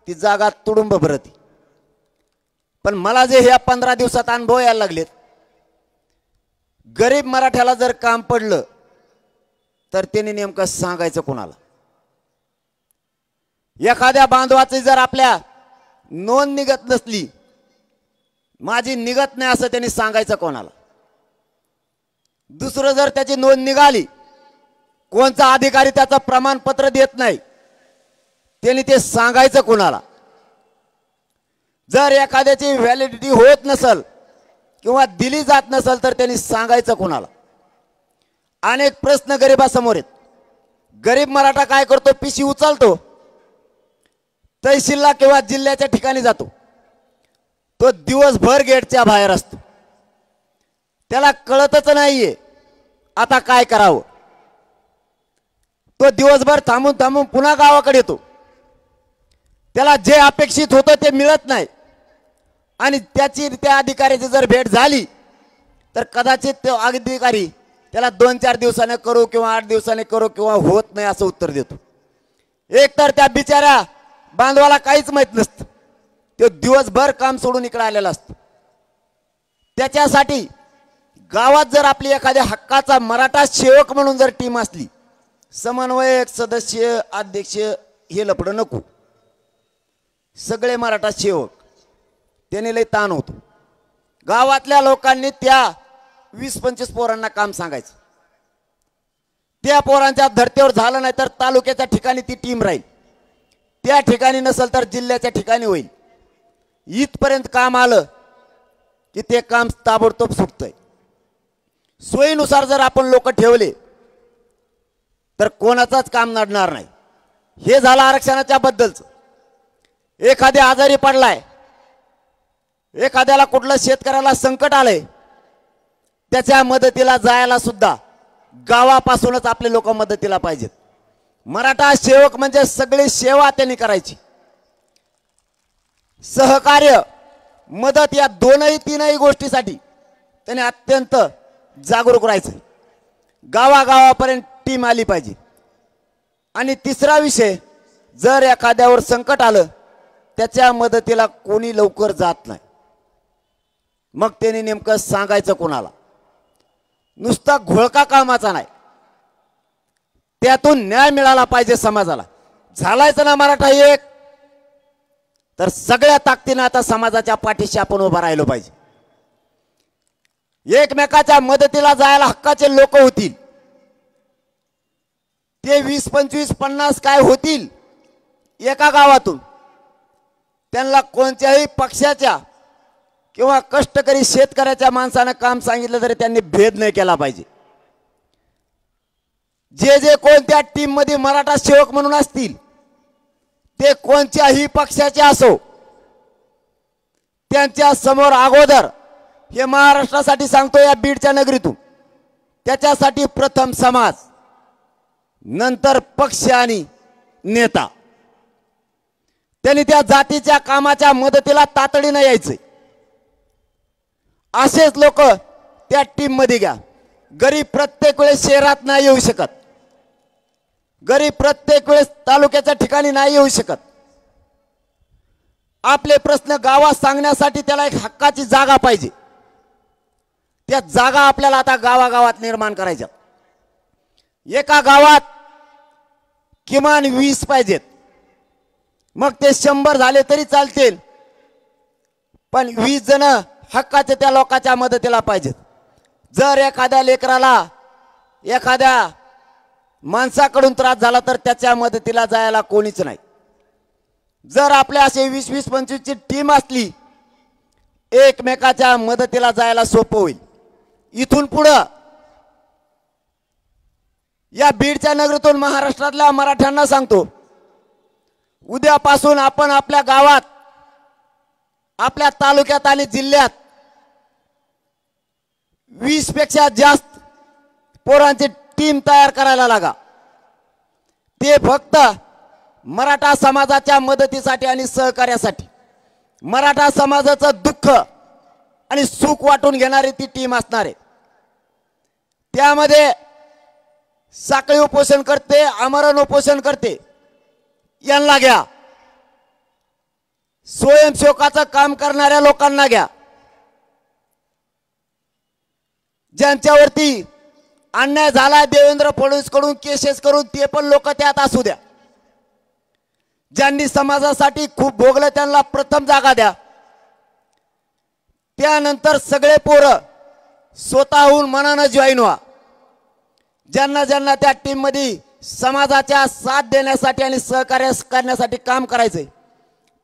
ती जागा तुडुंब भरती. पण मला जे ह्या 15 दिवसात अनुभव यायला लागलेत, गरीब मराठ्याला जर काम पडलं तर त्यांनी नेमकं सांगायचं कोणाला. एखाद्या बांधवाची जर आपल्या नोंद निघत नसली, माझी निघत नाही असं त्यांनी सांगायचं कोणाला. दुसरं जर त्याची नोंद निघाली, कोणता अधिकारी त्याचं प्रमाणपत्र देत नाही, त्यांनी ते सांगायचं कोणाला? जर एखाद्याची व्हॅलिडिटी होत नसेल किंवा दिली जात नसेल तर त्यांनी सांगायचं कोणाला? अनेक प्रश्न गरिबासमोर आहेत. गरीब मराठा काय करतो? पिशी उचलतो, तहसीलला किंवा जिल्ह्याच्या ठिकाणी जातो. तो दिवसभर गेटच्या बाहेर असतो, त्याला कळतच नाहीये आता काय करावं. तो दिवसभर थांबून थांबून पुन्हा गावाकडे येतो. त्याला जे अपेक्षित होतं ते मिळत नाही आणि त्या अधिकाऱ्याची जर भेट झाली तर कदाचित तो अधिकारी त्याला 2-4 दिवसाने करू किंवा 8 दिवसाने करू किंवा होत नाही असं उत्तर देतो. एक तर त्या बिचाऱ्या बांधवाला काहीच माहित नसतं, तो दिवसभर काम सोडून इकडे आलेला असतो. त्याच्यासाठी गावात जर आपली एखाद्या हक्काचा मराठा सेवक म्हणून जर टीम असली, समन्वयक, सदस्य, अध्यक्ष, हे लपडं नको. सगळे मराठा सेवक, त्याने लय ताण होतो. गावातल्या लोकांनी त्या 20-25 पोरांना काम सांगायचं. त्या पोरांच्या धर्तीवर झालं नाही तर तालुक्याच्या ठिकाणी ती टीम राहील, त्या ठिकाणी नसेल तर जिल्ह्याच्या ठिकाणी होईल. इथपर्यंत काम आलं की ते काम ताबडतोब सुटतंय. सोयीनुसार जर आपण लोक ठेवले तर कोणाचाच काम नडणार नाही. हे झालं आरक्षणाच्या बद्दलचं. एखाद्या आजारी पडलाय, एखाद्याला कुठलं शेतकऱ्याला संकट आलंय, त्याच्या मदतीला जायला सुद्धा गावापासूनच आपले लोक मदतीला पाहिजेत. मराठा सेवक म्हणजे सगळी सेवा त्यांनी करायची. सहकार्य, मदत या 2-3 गोष्टीसाठी त्यांनी अत्यंत जागरूक राहायचं. गावागावापर्यंत टीम आली पाहिजे. आणि तिसरा विषय, जर एखाद्यावर संकट आलं त्याच्या मदतीला कोणी लवकर जात नाही, मग त्यांनी नेमकं सांगायचं कोणाला? नुसता घोळका कामाचा नाही, त्यातून न्याय मिळाला पाहिजे समाजाला. झालायचं ना मराठा एक, तर सगळ्या ताकदीने आता समाजाच्या पाठीशी आपण उभा राहिलो पाहिजे. एकमेकाच्या मदतीला जायला हक्काचे लोक होतील. ते 20, 25, 50 काय होतील एका गावातून. त्यांना कोणत्याही पक्षाच्या किंवा कष्टकरी शेतकऱ्याच्या माणसानं काम सांगितलं तरी त्यांनी भेद नाही केला पाहिजे. जे जे कोणत्या टीम मध्ये मराठा सेवक म्हणून असतील ते कोणत्याही पक्षाचे असो, त्यांच्या समोर अगोदर, हे महाराष्ट्रासाठी सांगतो या बीडच्या नगरीतून, त्याच्यासाठी प्रथम समाज, नंतर पक्ष आणि नेता. त्यांनी त्या जातीच्या कामाच्या मदतीला तातडीने यायचे. असेच लोक त्या टीम मध्ये घ्या. गरीब प्रत्येक वेळेस शहरात नाही येऊ शकत, गरीब प्रत्येक वेळेस तालुक्याच्या ठिकाणी नाही येऊ शकत. आपले प्रश्न गावात सांगण्यासाठी त्याला एक हक्काची जागा पाहिजे. त्या जागा आपल्याला आता गावागावात निर्माण करायच्या. एका गावात किमान 20 पाहिजेत, मग ते 100 झाले तरी चालतील, पण 20 जण हक्काचे त्या लोकांच्या मदतीला पाहिजेत. जर एखाद्या लेकराला एखाद्या माणसाकडून त्रास झाला तर त्याच्या मदतीला जायला कोणीच नाही. जर आपल्या असे 20-20, 25 ची टीम असली, एकमेकाच्या मदतीला जायला सोपं होईल. इथून पुढं या बीडच्या नगरीतून महाराष्ट्रातल्या मराठ्यांना सांगतो, उद्यापासून आपण आपल्या गावात, आपल्या तालुक्यात आणि जिल्ह्यात 20 पेक्षा जास्त पोरांची टीम तयार करायला लागा. ते फक्त मराठा समाजाच्या मदतीसाठी आणि सहकार्यासाठी. मराठा समाजाचं दुःख आणि सुख वाटून घेणारी ती टीम असणार आहे. त्यामध्ये साखळी उपोषण करते, आमरण उपोषण करते, यांना घ्या. स्वयंसेवकाचं काम करणाऱ्या लोकांना घ्या. ज्यांच्यावरती अन्याय झाला देवेंद्र फडणवीस कडून, केसेस करून, ते पण लोक त्यात असू द्या. ज्यांनी समाजासाठी खूप भोगलं त्यांना प्रथम जागा द्या. त्यानंतर सगळे पोरं स्वतःहून मनानं जॉईन व्हा. ज्यांना ज्यांना त्या टीम मध्ये समाजाच्या साथ देण्यासाठी आणि सहकार्य करण्यासाठी काम करायचंय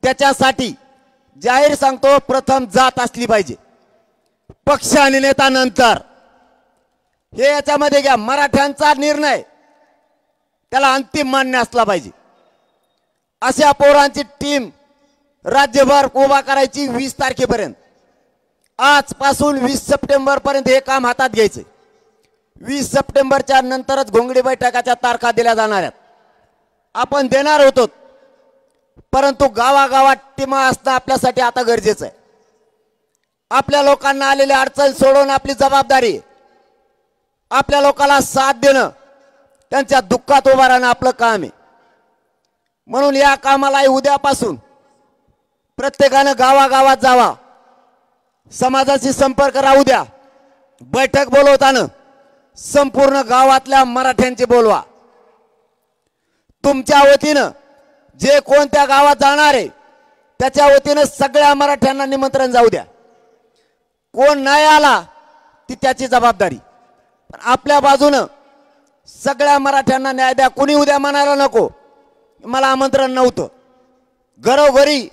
त्याच्यासाठी जाहीर सांगतो, प्रथम जात असली पाहिजे, पक्ष आणि नेता नंतर. हे याच्यामध्ये घ्या, मराठ्यांचा निर्णय त्याला अंतिम मान्य असला पाहिजे. अशा पोरांची टीम राज्यभर उभा करायची 20 तारखेपर्यंत. आजपासून 20 सप्टेंबर पर्यंत हे काम हातात घ्यायचं. 20 सप्टेंबरच्या नंतरच घोंगडी बैठकाच्या तारखा दिल्या जाणार आहेत. आपण देणार होतो, परंतु गावागावात टीमा असणं आपल्यासाठी आता गरजेचं आहे. आपल्या लोकांना आलेली अडचण सोडवणं आपली जबाबदारी आहे. आपल्या लोकांना साथ देणं, त्यांच्या दुःखात उभा राहणं आपलं काम आहे. म्हणून या कामाला उद्यापासून प्रत्येकानं गावागावात जावा, समाजाशी संपर्क राहू द्या. बैठक बोलवताना संपूर्ण गावातल्या मराठ्यांचे बोलवा. तुमच्या वतीनं जे कोणत्या गावात जाणार आहे त्याच्या वतीनं सगळ्या मराठ्यांना निमंत्रण जाऊ द्या. कोण नाही आला ती त्याची जबाबदारी, पण आपल्या बाजूनं सगळ्या मराठ्यांना न्याय द्या. कुणी उद्या म्हणायला नको मला आमंत्रण नव्हतं. घरोघरी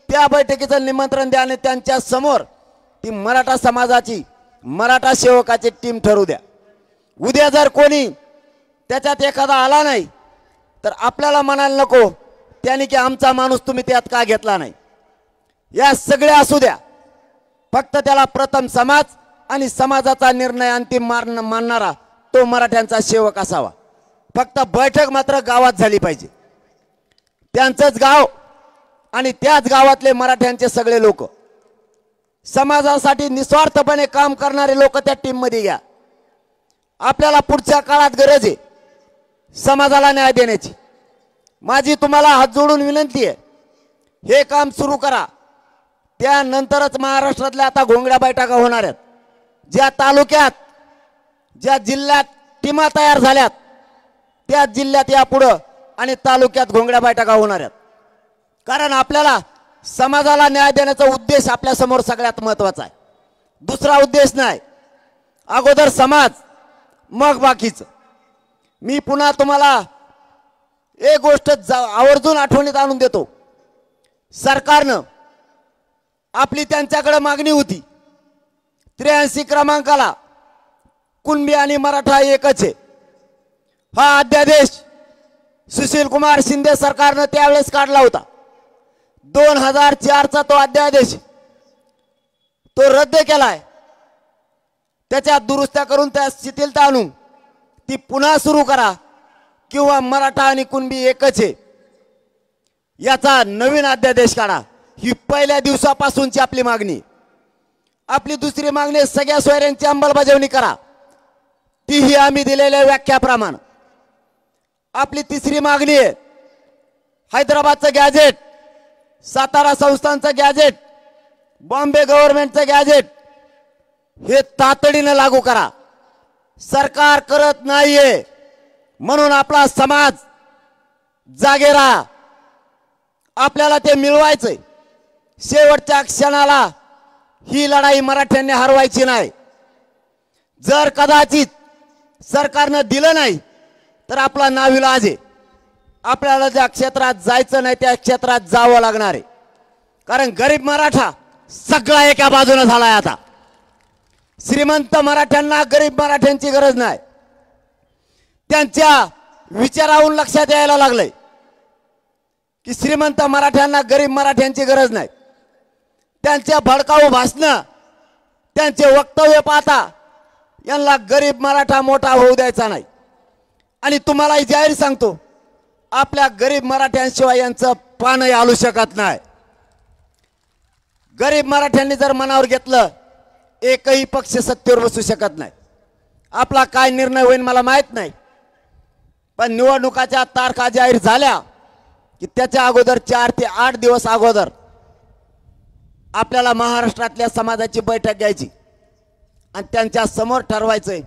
त्या बैठकीचं निमंत्रण द्या आणि त्यांच्या समोर ती मराठा समाजाची, मराठा सेवकाची टीम ठरवू द्या. उद्या जर कोणी त्याच्यात एखादा आला नाही तर आपल्याला म्हणायला नको त्याने की आमचा माणूस तुम्ही त्यात का घेतला नाही. या सगळ्या असू द्या, फक्त त्याला प्रथम समाज आणि समाजाचा निर्णय अंतिम मानणारा तो मराठ्यांचा सेवक असावा. फक्त बैठक मात्र गावात झाली पाहिजे. त्यांचंच गाव आणि त्याच गावातले मराठ्यांचे सगळे लोक, समाजासाठी निस्वार्थपणे काम करणारे लोक त्या टीम मध्ये घ्या. आपल्याला पुढच्या काळात गरज आहे समाजाला न्याय देण्याची. माझी तुम्हाला हात जोडून विनंती आहे, हे काम सुरू करा. त्यानंतरच महाराष्ट्रातल्या आता घोंगड्या बैठका होणार आहेत. ज्या तालुक्यात, ज्या जिल्ह्यात टीमा तयार झाल्यात त्या जिल्ह्यात यापुढं आणि तालुक्यात घोंगड्या बैठका होणार आहेत. कारण आपल्याला समाजाला न्याय देण्याचा उद्देश आपल्या समोर सगळ्यात महत्वाचा आहे. दुसरा उद्देश नाही. अगोदर समाज, मग बाकीचं. मी पुन्हा तुम्हाला एक गोष्ट आवर्जून आठवणीत आणून देतो. सरकारनं आपली त्यांच्याकडे मागणी होती 83 क्रमांकाला कुणबी आणि मराठा एकच आहे. हा अध्यादेश सुशील कुमार शिंदे सरकारनं त्यावेळेस काढला होता. 2004चा तो अध्यादेश तो रद्द केलाय. त्याच्यात दुरुस्त्या करून त्या शिथिलता आणून ती पुन्हा सुरू करा, किंवा मराठा आणि कुणबी एकच आहे याचा नवीन अध्यादेश काढा. ही पहिल्या दिवसापासूनची आपली मागणी. आपली दुसरी मागणी, सगळ्या सोयऱ्यांची अंमलबजावणी करा, तीही आम्ही दिलेल्या व्याख्याप्रमाणे. आपली तिसरी मागणी आहे हैदराबादचं गॅजेट, सातारा संस्थांचं गॅजेट, बॉम्बे गव्हर्नमेंटचं गॅजेट हे तातडीनं लागू करा. सरकार करत नाहीये म्हणून आपला समाज जागे राहा. आपल्याला ते मिळवायचंय. शेवटच्या क्षणाला ही लढाई मराठ्यांनी हरवायची नाही. जर कदाचित सरकारनं दिलं नाही तर आपला नाविलाज आहे. आपल्याला ज्या क्षेत्रात जायचं नाही त्या क्षेत्रात जावं लागणार आहे. कारण गरीब मराठा सगळा एका बाजूने झालाय. आता श्रीमंत मराठ्यांना गरीब मराठ्यांची गरज नाही. त्यांच्या विचारावरून लक्षात यायला लागलंय की श्रीमंत मराठ्यांना गरीब मराठ्यांची गरज नाही. त्यांच्या भडकाऊ भाषणं, त्यांचे वक्तव्य पाहता यांना गरीब मराठा मोठा होऊ द्यायचा नाही. आणि तुम्हालाही जाहीर सांगतो, आपल्या गरीब मराठ्यांशिवाय यांचं पानही आलू शकत नाही. गरीब मराठ्यांनी जर मनावर घेतलं, एकही पक्ष सत्तेवर बसू शकत नाही. आपला काय निर्णय होईल मला माहित नाही, पण निवडणुकाच्या तारखा जाहीर झाल्या की त्याच्या अगोदर 4 ते 8 दिवस अगोदर आपल्याला महाराष्ट्रातल्या समाजाची बैठक घ्यायची आणि त्यांच्या समोर ठरवायचंय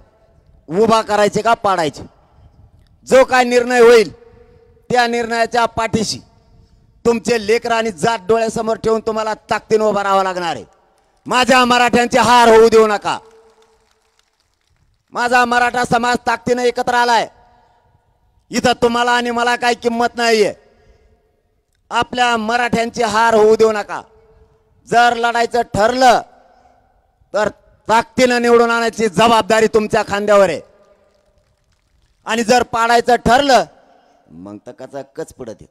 उभा करायचे का पाडायचे. जो काय निर्णय होईल त्या निर्णयाच्या पाठीशी तुमचे लेकरं आणि जात डोळ्यासमोर ठेवून तुम्हाला ताकदीने उभा राहावं लागणार आहे. माझ्या मराठ्यांचे हार होऊ देऊ नका. माझा मराठा समाज ताकदीने एकत्र आलाय. इथं तुम्हाला आणि मला काही किंमत नाहीये. आपल्या मराठ्यांची हार होऊ देऊ नका. जर लढायचं ठरलं तर ताकदीनं निवडून आणायची जबाबदारी तुमच्या खांद्यावर आहे. आणि जर पाडायचं ठरलं मग तर कचा कच पडत येत.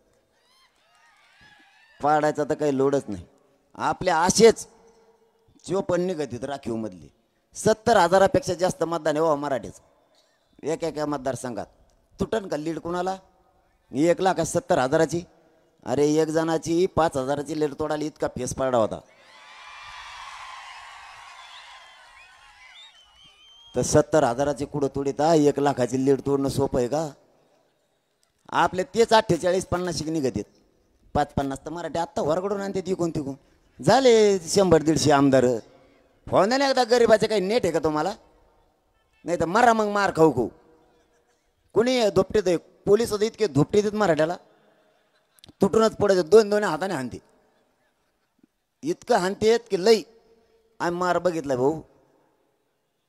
पाडायचा तर काही लोडच नाही. आपल्या आशेच चोपन्न निघत राखीव मधली 70,000पेक्षा जास्त मतदान आहे हो मराठीच. एका मतदारसंघात तुटन का लीड कुणाला? 1,70,000ची. अरे एक जणाची 5,000ची लीड तोडाली इतका फेस पडला होता. तर 70,000ची कुठं तोडीता 1,00,000ची लीड तोडणं सोपं आहे का? आपले तेच 48-50 निघत आहेत. 5-50 तर मराठी आत्ता वरकडून आणते तिकून तिकून. झाले 100-150 आमदार. हो ना एकदा गरीबाचे काही नेट आहे का तुम्हाला? नाही तर मारा मग मार खाऊ खाऊ. कुणी धोपटीत आहे पोलीस होते इतके धोपटीत आहेत मराठ्याला. तुटूनच पडत दोन हाताने हाणते. इतकं हाणतेत की लई. आम्ही मार बघितला भाऊ.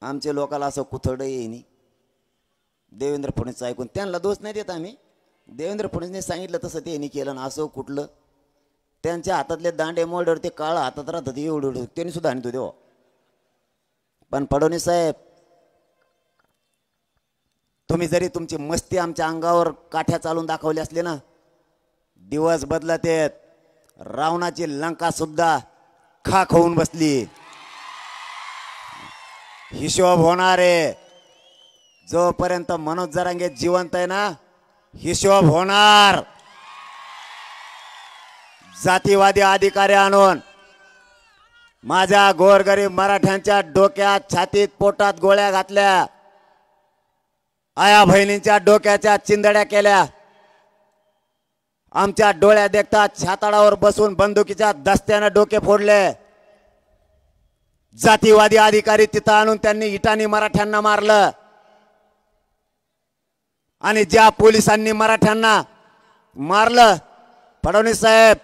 आमच्या लोकाला असं कुथड येईनी. देवेंद्र फडणवीस ऐकून त्यांना दोष नाही देत आम्ही. देवेंद्र फडणवीसने सांगितलं तसं त्यांनी केलं ना. असं कुठलं त्यांच्या हातातले दांडे मोडवर ते काळ हातात राहतात एवढं त्यांनी सुद्धा आणतो देवा. पण फडणवीस साहेब तुम्ही जरी तुमची मस्ती आमच्या अंगावर काठ्या चालून दाखवली असली ना, दिवस बदलत आहेत. रावणाची लंका सुद्धा खाक होऊन बसली. हिशोब होणार आहे. जोपर्यंत मनोज जरांगे जिवंत आहे ना हिशोब होणार. जातीवादी अधिकारी आणून माझ्या गोरगरीब मराठ्यांच्या डोक्यात छातीत पोटात गोळ्या घातल्या. आया बहिणींच्या डोक्याच्या चिंदड्या केल्या. आमच्या डोळ्या देखतात छाताडावर बसून बंदुकीच्या दस्त्याने डोके फोडले. जातीवादी अधिकारी तिथं आणून त्यांनी इटानी मराठ्यांना मारलं. आणि ज्या पोलिसांनी मराठ्यांना मारलं फडणवीस साहेब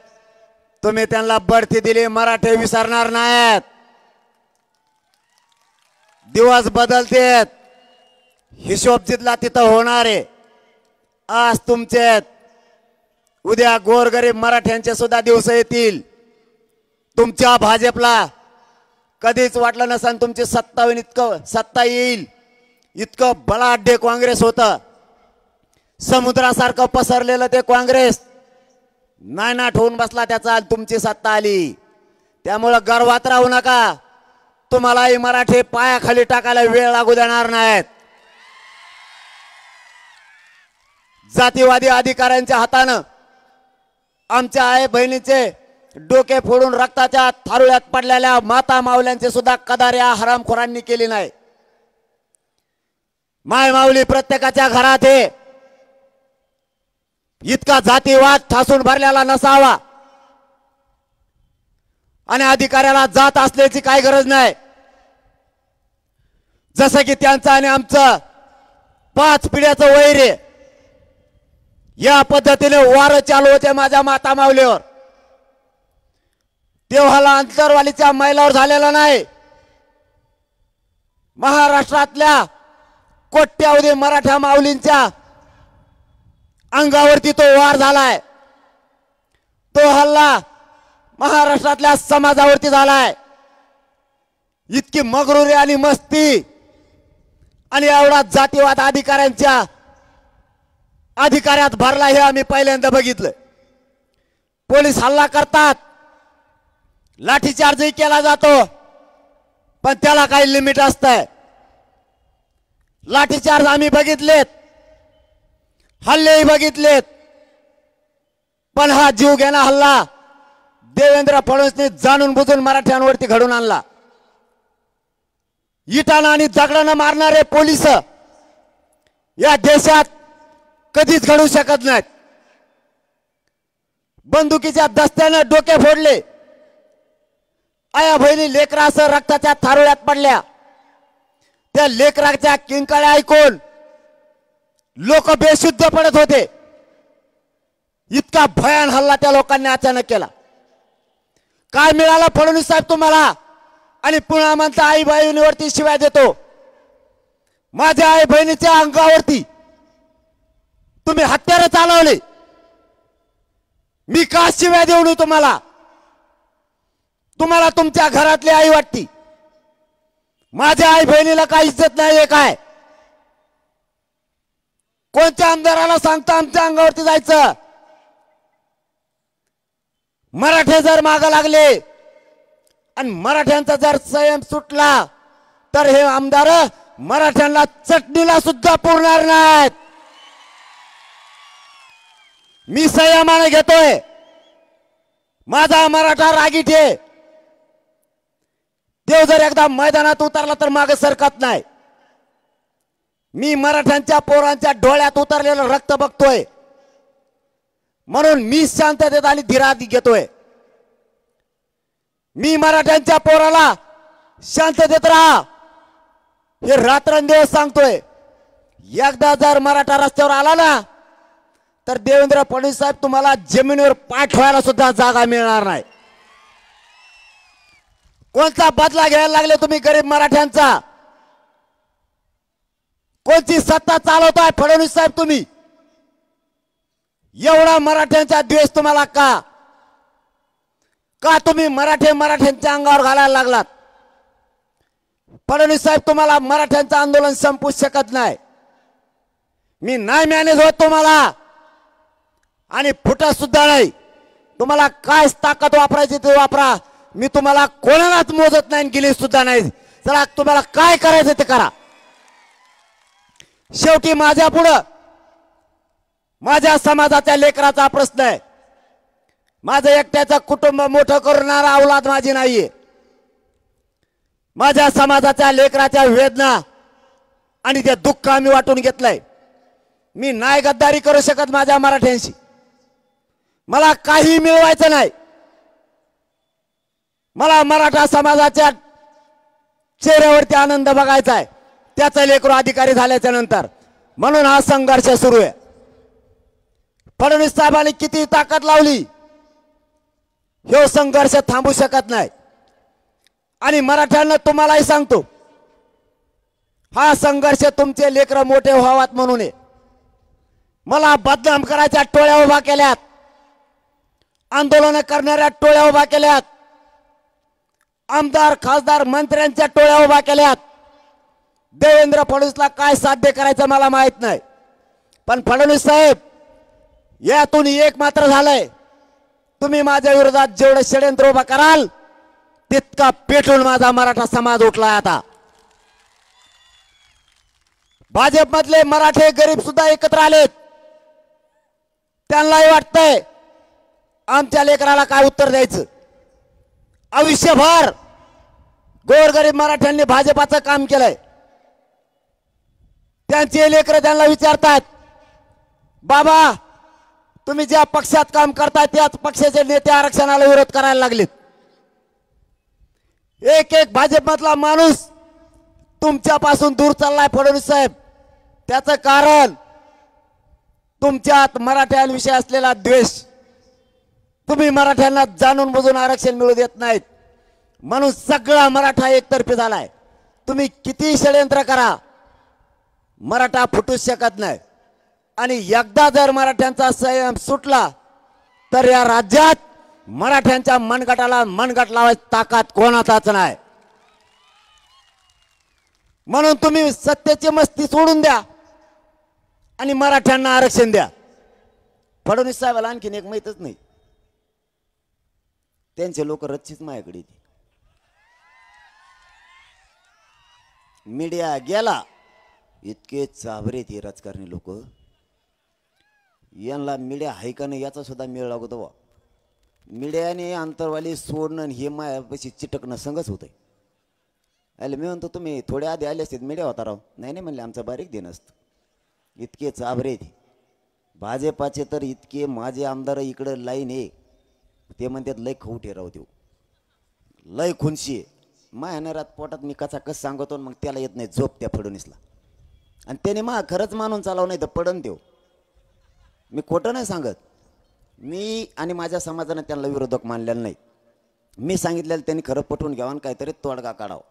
तुम्ही त्यांना बढती दिली. मराठे विसरणार नाहीत. दिवस बदलतेत. हिशोब जिथला तिथं होणार आहे. आज तुमचे उद्या गोरगरीब मराठ्यांचे सुद्धा दिवस येतील. तुमच्या भाजपला कधीच वाटलं नसेल तुमची सत्ता येईल. इतकं बलाढ्य काँग्रेस होतं. समुद्रासारखं पसरलेलं ते काँग्रेस नायनाट होऊन बसला त्याचा. तुमची सत्ता आली. त्यामुळं गर्वात राहू नका. तुम्हालाही मराठी पायाखाली टाकायला वेळ लागू देणार नाहीत. जातीवादी अधिकाऱ्यांच्या हातानं आमच्या आई बहिणीचे डोके फोडून रक्ताच्या थारुळ्यात पडलेल्या माता माऊल्यांचे सुद्धा कदार या हरामखोरांनी केली नाही. माय माऊली प्रत्येकाच्या घरात आहे. इतका जातीवाद ठासून भरलेला नसावा. आणि अधिकाऱ्याला जात असल्याची काही गरज नाही. जसं की त्यांचं आणि आमचं 5 पिढ्याचं वैर आहे. या पद्धतीने वार चालू होते माझ्या माता माऊलीवर. तेव्हाला अंतरवालीच्या महिलावर झालेला नाही. महाराष्ट्रातल्या कोट्यावधी मराठा माऊलींच्या अंगावरती तो वार झालाय. तो हल्ला महाराष्ट्रातल्या समाजावरती झालाय. इतकी मगरुरी आणि मस्ती आणि एवढा जातीवाद अधिकाऱ्यांच्या अधिकाऱ्यात भरला हे आम्ही पहिल्यांदा बघितलं. पोलीस हल्ला करतात. लाठीचार्जही केला जातो. पण त्याला काही लिमिट असतंय. लाठीचार्ज आम्ही बघितलेत. हल्लेही बघितलेत. पण हा जीव घेणा हल्ला देवेंद्र फडणवीसने जाणून बुजून मराठ्यांवरती घडून आणला. इटाना आणि दगडानं मारणारे पोलीस या देशात कधीच घडू शकत नाहीत. बंदुकीच्या दस्त्याने डोके फोडले. आया बहिणी लेकरासह रक्ताच्या थारोळ्यात पडल्या. त्या लेकराच्या किंकाळ्या ऐकून लोक बेशुद्ध पडत होते. इतका भयान हल्ला त्या लोकांनी अचानक केला. काय मिळालं फडणवीस साहेब तुम्हाला? आणि पुन्हा म्हणता आई बहिणीवरती शिवाय देतो. माझ्या आई बहिणीच्या अंगावरती तुम्ही हत्यारं चालवले. मी का शिव्या देऊ नये तुम्हाला? तुम्हाला तुमच्या घरातली आई वाटती, माझ्या आई बहिणीला काही इज्जत नाहीये काय? कोणत्या आमदाराला सांगता आमच्या अंगावरती जायचं? मराठे जर माग लागले आणि मराठ्यांचा जर संयम सुटला तर हे आमदार मराठ्यांना चटणीला सुद्धा पुरणार नाहीत. मी संयमाने घेतोय. माझा मराठा रागीट आहे. देव जर एकदा मैदानात उतरला तर मागे सरकत नाही. मी मराठ्यांच्या पोरांच्या डोळ्यात उतरलेलं रक्त बघतोय, म्हणून मी शांततेत आणि धीरात घेतोय. मी मराठ्यांच्या पोराला शांततेत राहा हे रात्रंदिवस सांगतोय. एकदा जर मराठा रस्त्यावर आला ना तर देवेंद्र फडणवीस साहेब तुम्हाला जमिनीवर पाय ठेवायला सुद्धा जागा मिळणार नाही. कोणता बदला घ्यायला लागले तुम्ही गरीब मराठ्यांचा? कोणती सत्ता चालवताय फडणवीस साहेब तुम्ही? एवढा मराठ्यांचा द्वेष तुम्हाला का? का तुम्ही मराठ्यांच्या अंगावर घालायला लागलात? फडणवीस साहेब तुम्हाला मराठ्यांचं आंदोलन संपवू शकत नाही. मी नाही मॅनेज होत तुम्हाला आणि फुटत सुद्धा नाही. तुम्हाला काय ताकद वापरायची ते वापरा. मी तुम्हाला कोणालाच मोजत नाही, गेली सुद्धा नाही. चला तुम्हाला काय करायचं ते करा. शेवटी माझ्या पुढं माझ्या समाजाच्या लेकराचा प्रश्न आहे. माझं एकट्याचं कुटुंब मोठं करणारा औलाद माझी नाहीये. माझ्या समाजाच्या लेकराच्या वेदना आणि ते दुःख आम्ही वाटून घेतलंय. मी नाही गद्दारी करू शकत माझ्या मराठ्यांशी. मला काही मिळवायचं नाही. मला मराठा समाजाच्या चेहऱ्यावरती आनंद बघायचा आहे, त्याचा लेकरू अधिकारी झाल्याच्या नंतर. म्हणून हा संघर्ष सुरू आहे. फडणवीस साहेबांनी किती ताकद लावली, हे संघर्ष थांबू शकत नाही. आणि मराठ्यांना तुम्हालाही सांगतो, हा संघर्ष तुमचे लेकर मोठे व्हावात म्हणून आहे. मला बदनाम करायच्या टोळ्या उभा केल्यात, आंदोलन करणाऱ्या टोळ्या उभा केल्यात, आमदार खासदार मंत्र्यांच्या टोळ्या उभा केल्यात. देवेंद्र फडणवीसला काय साध्य करायचं मला माहित नाही, पण फडणवीस साहेब यातून एक मात्र झालंय, तुम्ही माझ्या विरोधात जेवढे षडयंत्र उभा कराल तितका पेटून माझा मराठा समाज उठलाय. आता भाजपमधले मराठे गरीब सुद्धा एकत्र आलेत. त्यांनाही वाटतंय आमच्या लेकराला काय उत्तर द्यायचं. आयुष्यभर गोरगरीब मराठ्यांनी भाजपाचं काम केलंय. त्यांचे लेकर त्यांना विचारतात, बाबा तुम्ही ज्या पक्षात काम करताय त्याच पक्षाचे नेते आरक्षणाला विरोध करायला लागलेत. एक एक भाजपमधला माणूस तुमच्यापासून दूर चाललाय फडणवीस साहेब. त्याचं कारण तुमच्यात मराठ्यांविषयी असलेला द्वेष. तुम्ही मराठ्यांना जाणून बुजून आरक्षण मिळू देत नाहीत, म्हणून सगळा मराठा एकतर्फी झालाय. तुम्ही किती षडयंत्र करा, मराठा फुटूच शकत नाही. आणि एकदा जर मराठ्यांचा संयम सुटला तर या राज्यात मराठ्यांच्या मनगटाला मनगट लावायची ताकद कोणाचाच नाही. म्हणून तुम्ही सत्तेची मस्ती सोडून द्या आणि मराठ्यांना आरक्षण द्या. फडणवीस साहेबाला आणखीन एक माहीतच नाही, त्यांचे लोक रच्चीच माझ्याकडे येते. मीडिया गेला, इतके चाभरे ते राजकारणी लोक, यांना मीडिया आहे का नाही याचा सुद्धा मेळ लागतो. मीडियाने अंतरवाली सोडणं हे मायापाशी चिटकणं संगच होतंय. अरे मी म्हणतो तुम्ही थोडे आधी आले असते मीडिया होता राव. नाही म्हणले आमचा बारीक दिन असतं. इतके चाभरे ते भाजपाचे तर इतके माझे आमदार इकडं लाईन आहे, ते म्हणतात लय खवटे राव, देऊ लय खुनशी आहे. मायानरात पोटात मी कसा कस सांगतो, मग त्याला येत नाही झोप त्या फडणवीसला. आणि त्याने खरंच मानून चालव नाही तर पडन देऊ. मी खोटं नाही सांगत. मी आणि माझ्या समाजाने त्यांना विरोधक मानलेलं नाही. मी सांगितलेलं त्यांनी खरं पटवून घ्यावं आणि काहीतरी तोडगा काढावं.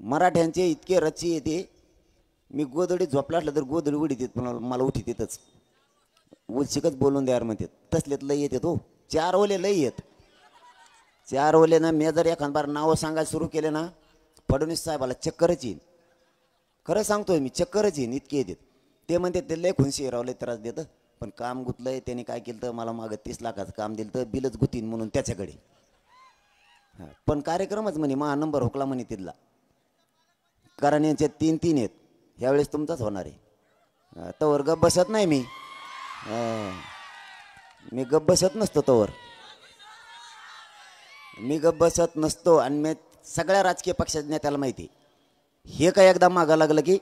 मराठ्यांचे इतके रच्ची येते मी गोदडीत झोपला असलं तर गोदडी उडीत येत पण मला उठीत येतच. उलशिकच बोलून द्यार म्हणतात तसलेत लई येतात हो. 4 ओले लई येत. 4 ओले ना मी जर एखाद बार नावं सांगायला सुरू केले ना फडणवीस साहेबाला चक्करच येईन. खरं सांगतोय मी चक्करच येईन इतके येतात. ते म्हणते ते लय खुनशी रावले त्रास देतं पण काम गुतलंय त्याने काय केलं तर मला मागं 30 लाखाचं काम दिलं तर बिलच गुतीन म्हणून त्याच्याकडे. पण कार्यक्रमच म्हणे मा नंबर हुकला म्हणे तिथला. कारण यांचे 3-3 आहेत. ह्यावेळेस तुमचाच होणार आहे. तवर गप बसत नाही मी. मी गप बसत नसतो तवर. मी गप बसत नसतो आणि मी सगळ्या राजकीय पक्षाच्या नेत्याला माहिती हे काय एकदा मागा लागलं की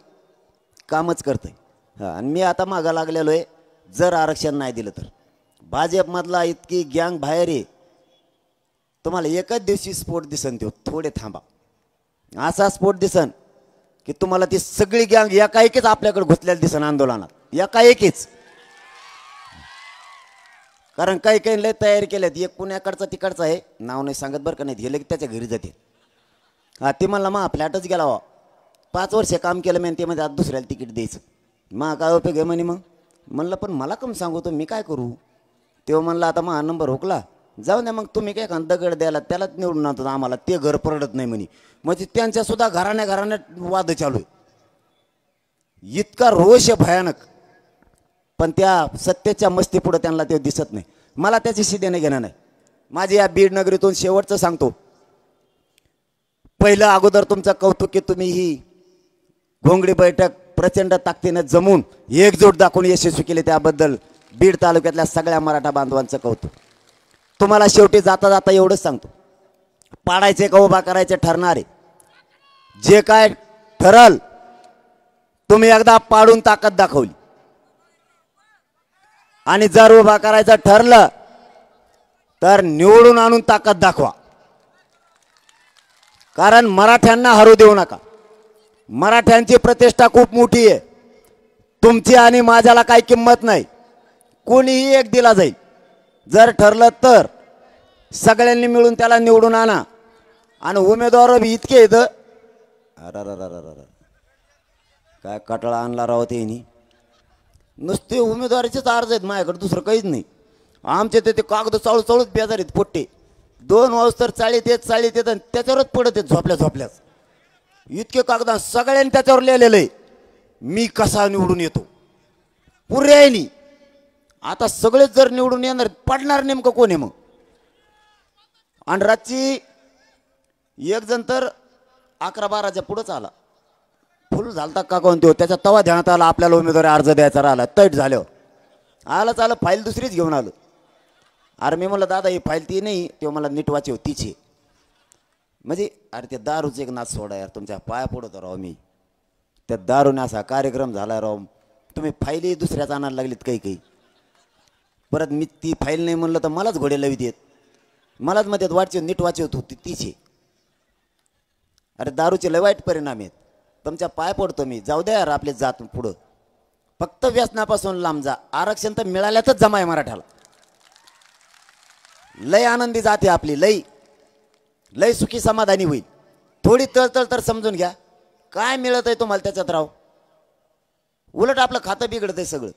कामच करतंय. आणि मी आता मागा लागलेलो आहे. जर आरक्षण नाही दिलं तर भाजपमधला इतकी गँग बाहेर आहे. तुम्हाला एकच दिवशी स्फोट दिसन तो थोडे थांबा. असा स्फोट दिसन की तुम्हाला ती सगळी गँग एकाएकीच आपल्याकडे घुसलेली दिसन आंदोलनात एकाएकीच. कारण काही काही लय तयारी केल्यात. एक पुण्याकडचा तिकडचा आहे नाव नाही सांगत बरं का नाही गेले की त्याच्या घरी जाते. ती म्हणला मग फ्लॅटच गेला वा 5 वर्ष काम केलं मी ते मध्ये आता दुसऱ्याला तिकीट द्यायचं. मग काय उपयोग आहे म्हणे. मग म्हणलं पण मला कम सांगू तो मी काय करू. तेव्हा म्हणलं आता मग नंबर हुकला जाऊ द्या मग तुम्ही काय दगड द्यायला त्यालाच निवडून आणतो आम्हाला ते घर परडत नाही म्हणे. म्हणजे त्यांच्या सुद्धा घराण्यात वाद चालू आहे. इतका रोष आहे भयानक. पण त्या सत्तेच्या मस्ती पुढे त्यांना ते दिसत नाही. मला त्याच्याशी देणं घेणं नाही. माझी या बीड नगरीतून शेवटचं सांगतो. पहिलं अगोदर तुमचं कौतुक की तुम्ही ही घोंगडी बैठक प्रचंड ताकदीने जमून एकजूट दाखवून यशस्वी केले त्याबद्दल बीड तालुक्यातल्या सगळ्या मराठा बांधवांचं कौतुक. तुम्हाला शेवटी जाता जाता एवढंच सांगतो पाडायचे का उभा करायचे ठरणारे जे काय ठरल तुम्ही एकदा पाडून ताकद दाखवली आणि जर उभा करायचं ठरलं तर निवडून आणून ताकद दाखवा. कारण मराठ्यांना हरू देऊ नका. मराठ्यांची प्रतिष्ठा खूप मोठी आहे. तुमची आणि माझ्याला काही किंमत नाही. कोणीही एक दिला जाईल. जर ठरलं तर सगळ्यांनी मिळून त्याला निवडून आणा. आणि उमेदवार इतके येतं काय कटाळा आणला राहत यांनी. नुसते उमेदवारीचेच अर्ज आहेत माझ्याकडे दुसरं काहीच नाही. आमचे ते कागद चाळू चाळूच बेजार आहेत पोट्टे. 2 वाजता चाळीत येत आणि त्याच्यावरच पडत आहेत झोपल्याच. इतके कागद सगळ्यांनी त्याच्यावर लिहिलेलं आहे मी कसा निवडून येतो पुऱ्यानी. आता सगळेच जर निवडून येणार पडणार नेमकं कोण आहे मग. आणि रातची एक जण तर 11-12च्या पुढंच आला. फुल झालता का कोणतो त्याच्या तवा ध्यानात आला आपल्याला उमेदवारी अर्ज द्यायचा राहिला. तैट झाल्यावर आलं फाईल दुसरीच घेऊन आलो. अरे मी म्हणलं दादा ही फाईल ती नाही तेव्हा मला नीट वाचव तिची. म्हणजे अरे ते दारूच एक नाच सोडा यार तुमच्या पाया पडतो राव मी. त्या दारूने असा कार्यक्रम झाला राव. तुम्ही फाईलही दुसऱ्याच आणायला लागलीत काही. परत मी ती फाईल नाही म्हणलं तर मलाच घोडे लावित येत. मलाच म्हणतात वाचव नीट वाचवत होती तिची. अरे दारूचे लय वाईट परिणाम आहेत. तुमच्या पाय पडतो मी. जाऊ द्या यार आपले जात पुढं. फक्त व्यसनापासून लांब जा. आरक्षण तर मिळाल्यातच जमा आहे मराठ्याला. लय आनंदी जाते आपली. लय सुखी समाधानी होईल. थोडी तळतळ तर समजून घ्या. काय मिळत आहे तुम्हाला त्याच्यात राव. उलट आपलं खातं बिघडत आहे सगळं.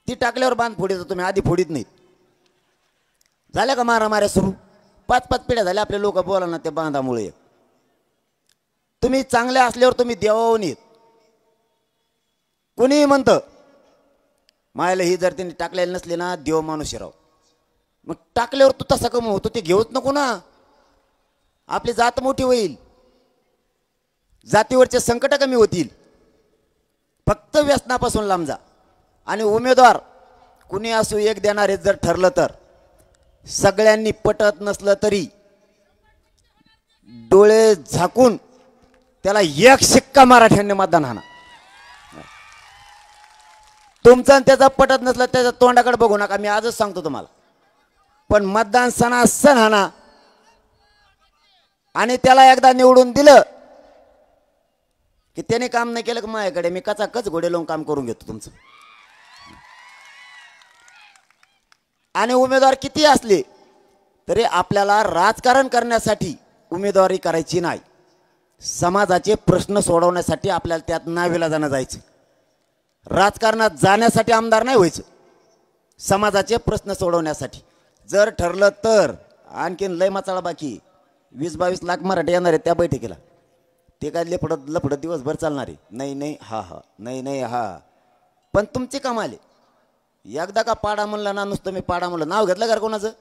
ती टाकल्यावर बांध फोडीत तुम्ही आधी फोडीत नाहीत. झाल्या का माऱ्या सुरू. 5-5 पिढ्या झाल्या आपले लोक बोला ना त्या बांधामुळे. तुम्ही चांगले असल्यावर तुम्ही देवाहून येत. कोणीही म्हणतं मायाला ही जर त्यांनी टाकलेली नसली ना देव माणूस राव. मग टाकल्यावर तू तसा कमी होतो ते घेऊच नको ना. आपली जात मोठी होईल. जातीवरचे संकट कमी होतील. फक्त व्यसनापासून लांब जा. आणि उमेदवार कुणी असो एक देणारे जर ठरलं तर सगळ्यांनी पटत नसलं तरी डोळे झाकून त्याला एक शिक्का मराठ्यांनी मतदान हाना. तुमचं आणि त्याचा पटत नसलं त्याच्या तोंडाकडे बघू नका. मी आजच सांगतो तुम्हाला. पण मतदान सणासण हाना. आणि त्याला एकदा निवडून दिलं की त्याने काम नाही केलं की माझ्याकडे मी कचाकच घोडे लावून काम करून घेतो तुमचं. आणि उमेदवार किती असले तरी आपल्याला राजकारण करण्यासाठी उमेदवारी करायची नाही. समाजाचे प्रश्न सोडवण्यासाठी आपल्याला त्यात नाविलाजानं जायचं. राजकारणात जाण्यासाठी आमदार नाही व्हायचं, समाजाचे प्रश्न सोडवण्यासाठी. जर ठरलं तर आणखीन लय मचाळा बाकी 20-22 लाख मराठी येणार आहे त्या बैठकीला. ते काय लफडत दिवसभर चालणार आहे. नाही नाही हा हा, नाही नाही हा. पण तुमची कमाल आहे. एकदा का पाडा म्हणला ना, नुसतं मी पाडा म्हणलं, नाव घेतलं का कोणाचं?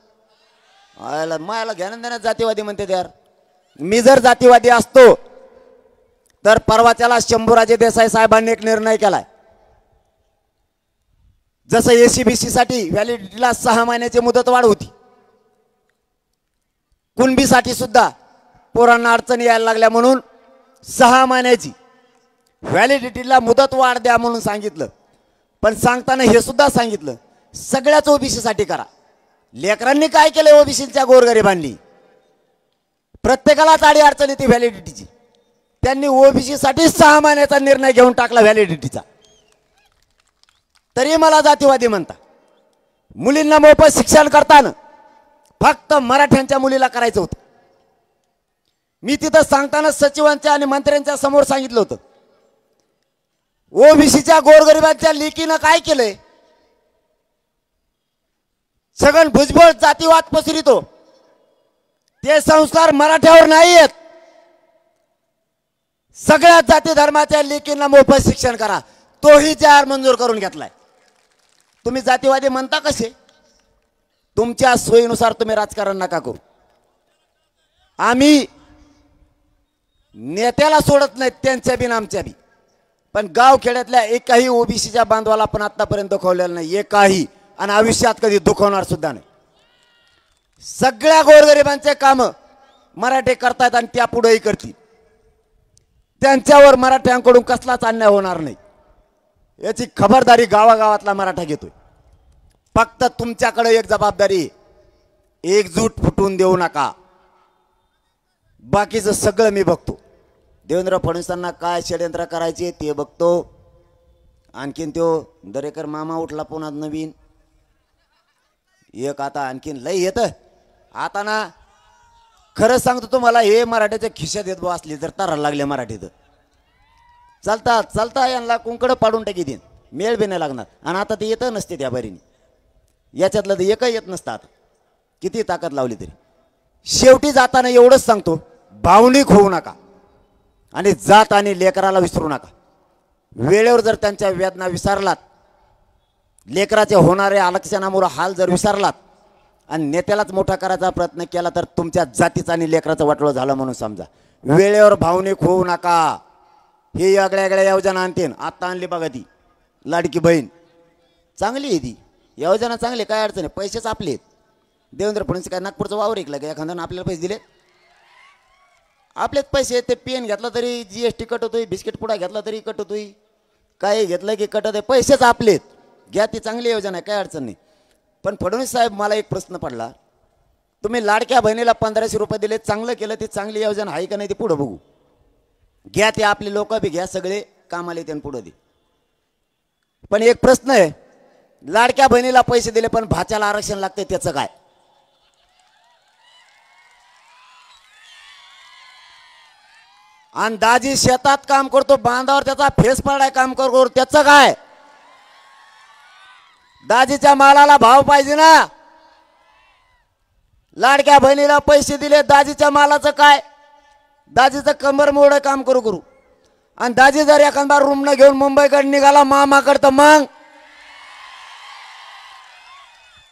मायाला ज्ञान देण्यात जातीवादी म्हणते यार. मी जर जातीवादी असतो तर परवाच्याला शंभूराजे देसाई साहेबांनी एक निर्णय केलाय. जसं ACBC साठी व्हॅलिडिटीला 6 महिन्याची मुदत वाढ होती, कुणबीसाठी सुद्धा पोरांना अडचणी यायला लागल्या म्हणून 6 महिन्याची व्हॅलिडिटीला मुदत वाढ द्या म्हणून सांगितलं. पण सांगताना हे सुद्धा सांगितलं सगळ्याच OBC साठी करा. लेकरांनी काय केलं? OBCच्या गोरगरिबांनी प्रत्येकालाच आडी अडचण येते व्हॅलिडिटीची. त्यांनी OBC साठी 6 महिन्याचा निर्णय घेऊन टाकला व्हॅलिडिटीचा. तरी मला जातीवादी म्हणता. मुलींना मोफत शिक्षण करताना फक्त मराठ्यांच्या मुलीला करायचं होतं. मी तिथं सांगताना सचिवांच्या आणि मंत्र्यांच्या समोर सांगितलं होतं, OBCच्या गोरगरिबांच्या लेकीनं काय केलंय? सगळं भुजबळ जातीवाद पसरितो. ते संस्कार मराठ्यावर नाही आहेत. सगळ्या जाती धर्माच्या लेकींना मोफत शिक्षण करा, तोही जाहीर मंजूर करून घेतलाय. तुम्ही जातीवादी म्हणता कसे? तुमच्या सोयीनुसार तुम्ही राजकारण नका करू. आम्ही नेत्याला सोडत नाहीत, त्यांच्या बी आमच्या बी. पण गाव खेड्यातल्या एकाही OBCच्या बांधवाला पण आतापर्यंत दुखवलेलं नाही, एकाही, आणि आयुष्यात कधी दुखवणार सुद्धा नाही. सगळ्या गोरगरिबांचे काम मराठे करतात आणि त्या पुढेही करतील. त्यांच्यावर मराठ्यांकडून कसलाच अन्याय होणार नाही याची खबरदारी गावागावातला मराठा घेतोय. फक्त तुमच्याकडे एक जबाबदारी, एकजूट फुटून देऊ नका. बाकीचं सगळं मी बघतो. देवेंद्र फडणवीसांना काय षडयंत्र करायचे ते बघतो. आणखीन तो दरेकर मामा उठला पुन्हा नवीन एक, आता आणखीन लय येतं. आता ना खरं सांगतो तुम्हाला, हे मराठ्याच्या खिशात येत बा असली जर तारायला लागले मराठीत चालता चालता यांना कुंकड पाडून टाकी देईन, मेळ बी नाही लागणार. आणि आता ते येतं नसते त्या बरीने, याच्यातलं तर एकही येत नसतं. आता किती ताकद लावली तरी शेवटी जाताना एवढंच सांगतो, भावनिक होऊ नका आणि जात आणि लेकराला विसरू नका. वेळेवर जर त्यांच्या वेदना विसरलात, लेकराचे होणारे आलक्षणामुळे हाल जर विसरलात आणि नेत्यालाच मोठा करायचा प्रयत्न केला तर तुमच्या जातीचा आणि लेकराचं वाटोळं झालं म्हणून समजा. वेळेवर भावनिक होऊ नका. ही वेगळ्या योजना आणते. आता आणली बघा ती लाडकी बहीण, चांगली आहे ती योजना, चांगली, काय अडचण आहे. पैसेच आपले आहेत. देवेंद्र फडणवीस काय नागपूरचं वावर ऐकलं का एखाद्यानं आपल्याला पैसे दिले? आपलेच पैसे. ते पेन घेतला तरी GST कट होतोय, बिस्किट पुडा घेतला तरी कट होतोय, काय घेतलं की कट होतोय. पैसेच आपलेत. घ्या, ती चांगली योजना आहे, काय अडचण नाही. पण फडणवीस साहेब, मला एक प्रश्न पडला, तुम्ही लाडक्या बहिणीला 1500 रुपये दिले, चांगलं केलं, ती चांगली योजना आहे का नाही ते पुढं बघू. घ्या, ते आपले लोक बी घ्या, सगळे कामाला येते पुढं दे. पण एक प्रश्न आहे, लाडक्या बहिणीला पैसे दिले पण भाच्याला आरक्षण लागते, त्याचं काय? आणि दाजी शेतात काम करतो, बांधावर त्याचा फेस पडाय काम करतो, त्याचं काय? दाजीच्या मालाला भाव पाहिजे ना. लाडक्या बहिणीला पैसे दिले, दाजीच्या मालाचं काय? दाजीचं कंबर मोड काम करू. आणि दाजी जर एखादा रूम न घेऊन मुंबईकडे निघाला मामाकडे, तर मग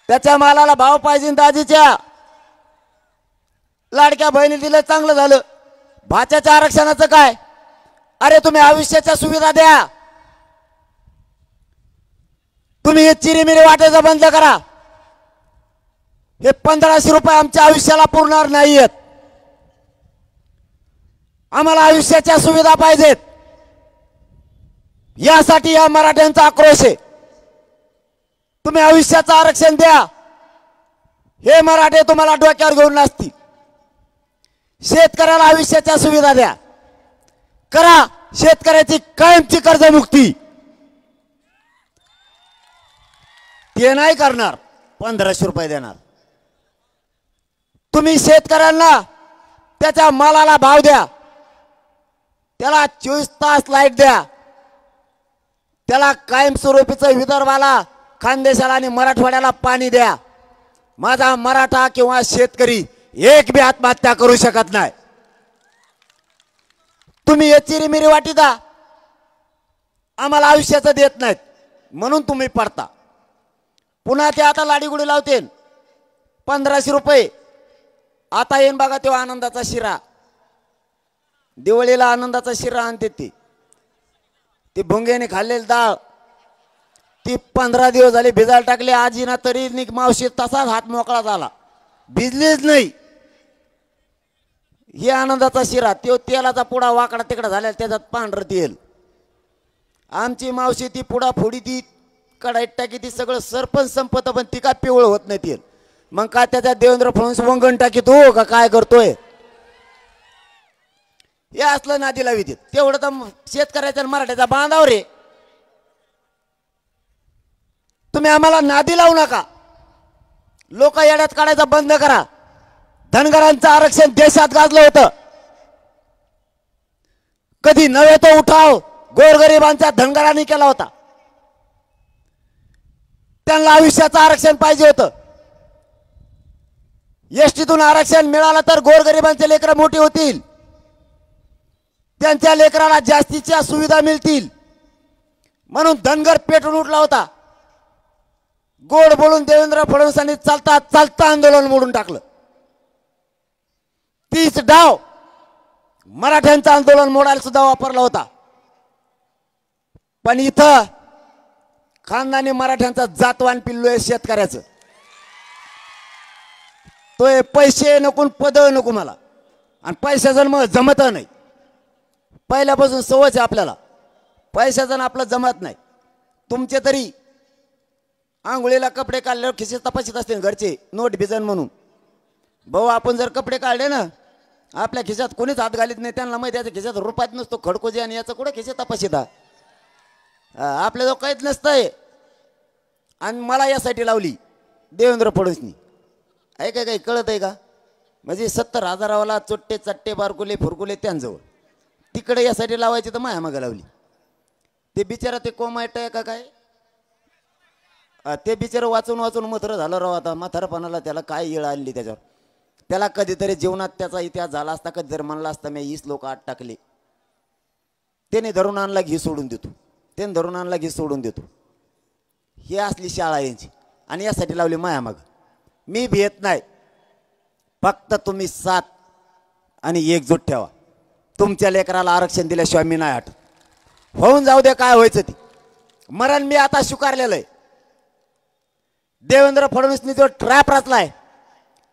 त्याच्या मालाला भाव पाहिजे. दाजीच्या लाडक्या बहिणी दिले, चांगलं झालं. भाच्याच्या आरक्षणाचं काय? अरे तुम्ही आयुष्याच्या सुविधा द्या. तुम्ही हे चिरीमिरी वाटायचं बंद करा. हे 1500 रुपये आमच्या आयुष्याला पुरणार नाहीयेत. आम्हाला आयुष्याच्या सुविधा पाहिजेत. यासाठी या मराठ्यांचा आक्रोश आहे. तुम्ही आयुष्याचं आरक्षण द्या. हे मराठे तुम्हाला डोक्यावर घेऊन नसतील. शेतकऱ्याला आयुष्याच्या सुविधा द्या. करा शेतकऱ्याची कायमची कर्जमुक्ती. ते नाही करणार, 1500 रुपये देणार. तुम्ही शेतकऱ्यांना त्याच्या मालाला भाव द्या. त्याला 24 तास लाईट द्या, त्याला कायमस्वरूपीचं विदर्भाला, खानदेशाला आणि मराठवाड्याला पाणी द्या. माझा मराठा किंवा शेतकरी एक बी आत्महत्या करू शकत नाही. तुम्ही याची मिरी वाटीदा आम्हाला आयुष्याचं देत नाहीत म्हणून तुम्ही पडता. पुन्हा ते आता लाडीगुडी लावते 1500 रुपये. आता येईन बघा तेव्हा आनंदाचा शिरा, दिवाळीला आनंदाचा शिरा आणते ती भुंग्याने खाल्लेली डाळ ती 15 दिवस झाले भिजायला टाकले. आजीना तरी मावशी तसाच हात मोकळा झाला, भिजलीच नाही. हे आनंदाचा शिरा, तो तेलाचा पुडा वाकडा तिकडा झाला, त्याच्यात पांढरं तेल. आमची मावशी ती पुडा फोडी ती कढाईत टाकी ती सगळं सरपंच संपत, पण ती काय पिवळ होत नाही तेल. मग काय त्याच्यात देवेंद्र फडणवीस वंगण टाकी तो का काय करतोय. हे असलं नादी लावी देत. तेवढं तर शेतकऱ्याच्या मराठ्याचा बांधाव रे. तुम्ही आम्हाला नादी लावू नका. लोक येड्यात काढायचा बंद करा. धनगरांचं आरक्षण देशात गाजलं होतं. कधी नव्हे तो उठाव गोरगरिबांच्या धनगरांनी केला होता. त्यांना आयुष्याचं आरक्षण पाहिजे होतं. एसटीतून आरक्षण मिळालं तर गोरगरिबांचे लेकरं मोठी होतील, त्यांच्या लेकराला जास्तीच्या सुविधा मिळतील म्हणून धनगर पेटून उठला होता. गोड बोलून देवेंद्र फडणवीसांनी चालता चालता आंदोलन मोडून टाकलं. तीच डाव मराठ्यांचं आंदोलन मोडायला सुद्धा वापरला होता. पण इथं खानदानी मराठ्यांचा जातवान पिल्लू आहे शेतकऱ्याचं. तो पैसे नको पद नको मला, आणि पैशाचं मग जमत नाही. पहिल्यापासून सवयच आहे आपल्याला, पैशाचं आपलं जमत नाही. तुमचे तरी आंघोळीला कपडे काढल्यावर खिसे तपासित असते घरचे नोट भिजन म्हणून. भाऊ आपण जर कपडे काढले ना आपल्या खिशात कोणीच हात घालीत नाही. त्यांना माहिती त्याच्या खिशात रुपयात नसतो खडकोजे, आणि याचं कुठं खिसे तपासिता आपल्या जो काहीच नसतंय. आणि मला यासाठी लावली देवेंद्र फडणवीसनी. आहे काय काही कळत आहे का? म्हणजे 70,000वाला चोट्टे चट्टे बारकुले फुरकुले त्यांजवळ तिकडे यासाठी लावायची तर माया मागं लावली. ते बिचारा ते कोमायट आहे का काय, ते बिचारं वाचून वाचून मथुर झालं राव. आता म्हातारपणाला त्याला काय येळ आणली त्याच्यावर. त्याला कधीतरी जीवनात त्याचा इतिहास झाला असता, कधी जर म्हणला असता मी 20 लोक आत टाकले, त्याने धरून आणला घी सोडून देतो, त्याने धरून आणला घी सोडून देतो. ही असली शाळा यांची, आणि यासाठी लावली माया मग. मी भेट नाही, फक्त तुम्ही साथ आणि एकजूट ठेवा. तुमच्या लेकराला आरक्षण दिल्याशिवाय मी नाही हट. होऊन जाऊ दे काय व्हायचं ती. मरण मी आता स्वीकारलेलं आहे. देवेंद्र फडणवीसनी जो ट्रॅप रचलाय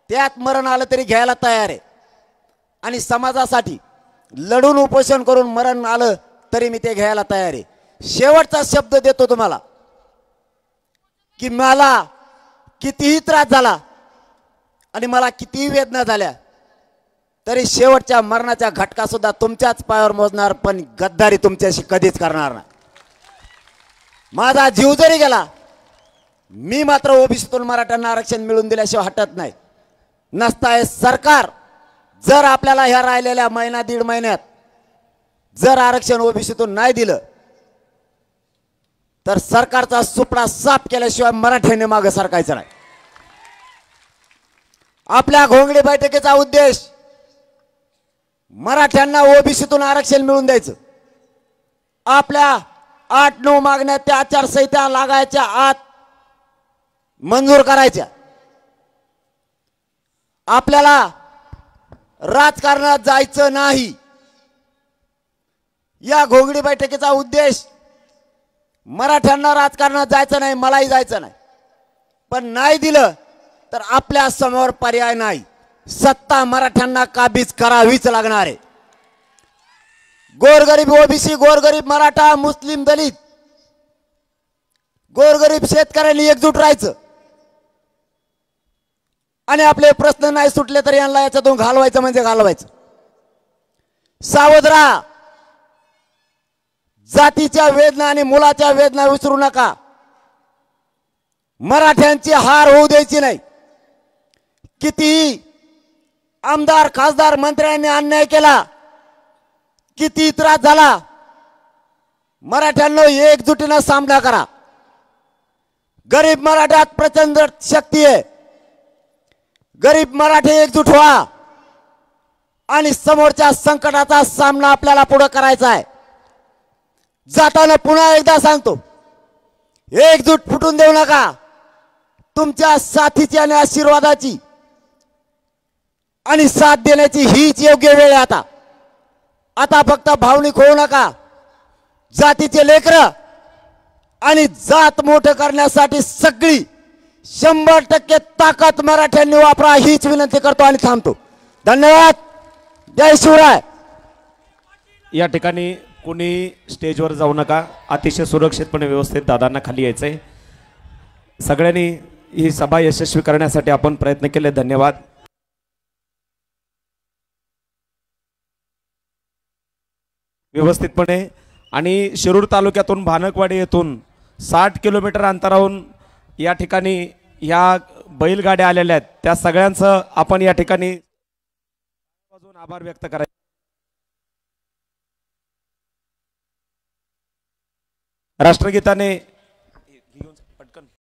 त्यात मरण आलं तरी घ्यायला तयार आहे. आणि समाजासाठी लढून उपोषण करून मरण आलं तरी मी ते घ्यायला तयार आहे. शेवटचा शब्द देतो तुम्हाला की मला कितीही त्रास झाला आणि मला कितीही वेदना झाल्या तरी शेवटच्या मरणाच्या घटका सुद्धा तुमच्याच पायावर मोजणार, पण गद्दारी तुमच्याशी कधीच करणार नाही. माझा जीव जरी गेला मी मात्र ओबीसीतून मराठ्यांना आरक्षण मिळवून दिल्याशिवाय हटत नाही. नसताय सरकार जर आपल्याला ह्या राहिलेल्या महिना दीड महिन्यात जर आरक्षण ओबीसीतून नाही दिलं तर सरकारचा सुपडा साफ केल्याशिवाय मराठ्यांनी मागे सरकायचं नाही. आपल्या घोंगडी बैठकीचा उद्देश मराठ्यांना ओबीसीतून आरक्षण मिळवून द्यायचं. आपल्या 8-9 मागण्या त्या आचारसंहिता लागायच्या आत मंजूर करायच्या. आपल्याला राजकारणात जायचं नाही. या घोंगडी बैठकीचा उद्देश मराठ्यांना राजकारणात जायचं नाही, मलाही जायचं नाही. पण नाही दिलं तर आपल्या समोर पर्याय नाही. सत्ता मराठ्यांना काबीज करावीच लागणार आहे. गोरगरीब ओबीसी, गोरगरीब मराठा, मुस्लिम, दलित, गोरगरीब शेतकऱ्यांनी एकजूट राहायचं आणि आपले प्रश्न नाही सुटले तर यांना याच्यातून घालवायचं म्हणजे घालवायचं. सावध राहा. जातीच्या वेदना आणि मुलाच्या वेदना विसरू नका. मराठ्यांची हार होऊ द्यायची नाही. कितीही आमदार खासदार मंत्र्यांनी अन्याय केला किती त्रास झाला, मराठ्यांनो एकजुटीनं सामना करा. गरीब मराठ्यात प्रचंड शक्ती आहे. गरीब मराठे एकजूट व्हा आणि समोरच्या संकटाचा सामना आपल्याला पुढे करायचा आहे. जाताना पुन्हा एकदा सांगतो, एकजूट फुटून देऊ नका. तुमच्या साथीची आणि आशीर्वादाची आणि साथ देण्याची हीच योग्य वेळ आहे. आता फक्त भावनिक होऊ नका. जातीचे लेकर आणि जात मोठं करण्यासाठी सगळी 100% ताकद मराठ्यांनी वापरा हीच विनंती करतो आणि थांबतो. धन्यवाद. जय शिवराय. या ठिकाणी कुणी स्टेजवर जाऊ नका. अतिशय सुरक्षितपणे व्यवस्थित दादांना खाली यायचंय. सगळ्यांनी ही सभा यशस्वी करण्यासाठी आपण प्रयत्न केले. धन्यवाद. व्यवस्थितपणे. आणि शिरूर तालुक्यातून भानकवाडी येथून 60 किलोमीटर अंतरावरून या ठिकाणी या बैलगाड्या आलेल्या आहेत. त्या सगळ्यांचं आपण या ठिकाणी आभार व्यक्त करायचे. राष्ट्रगीताने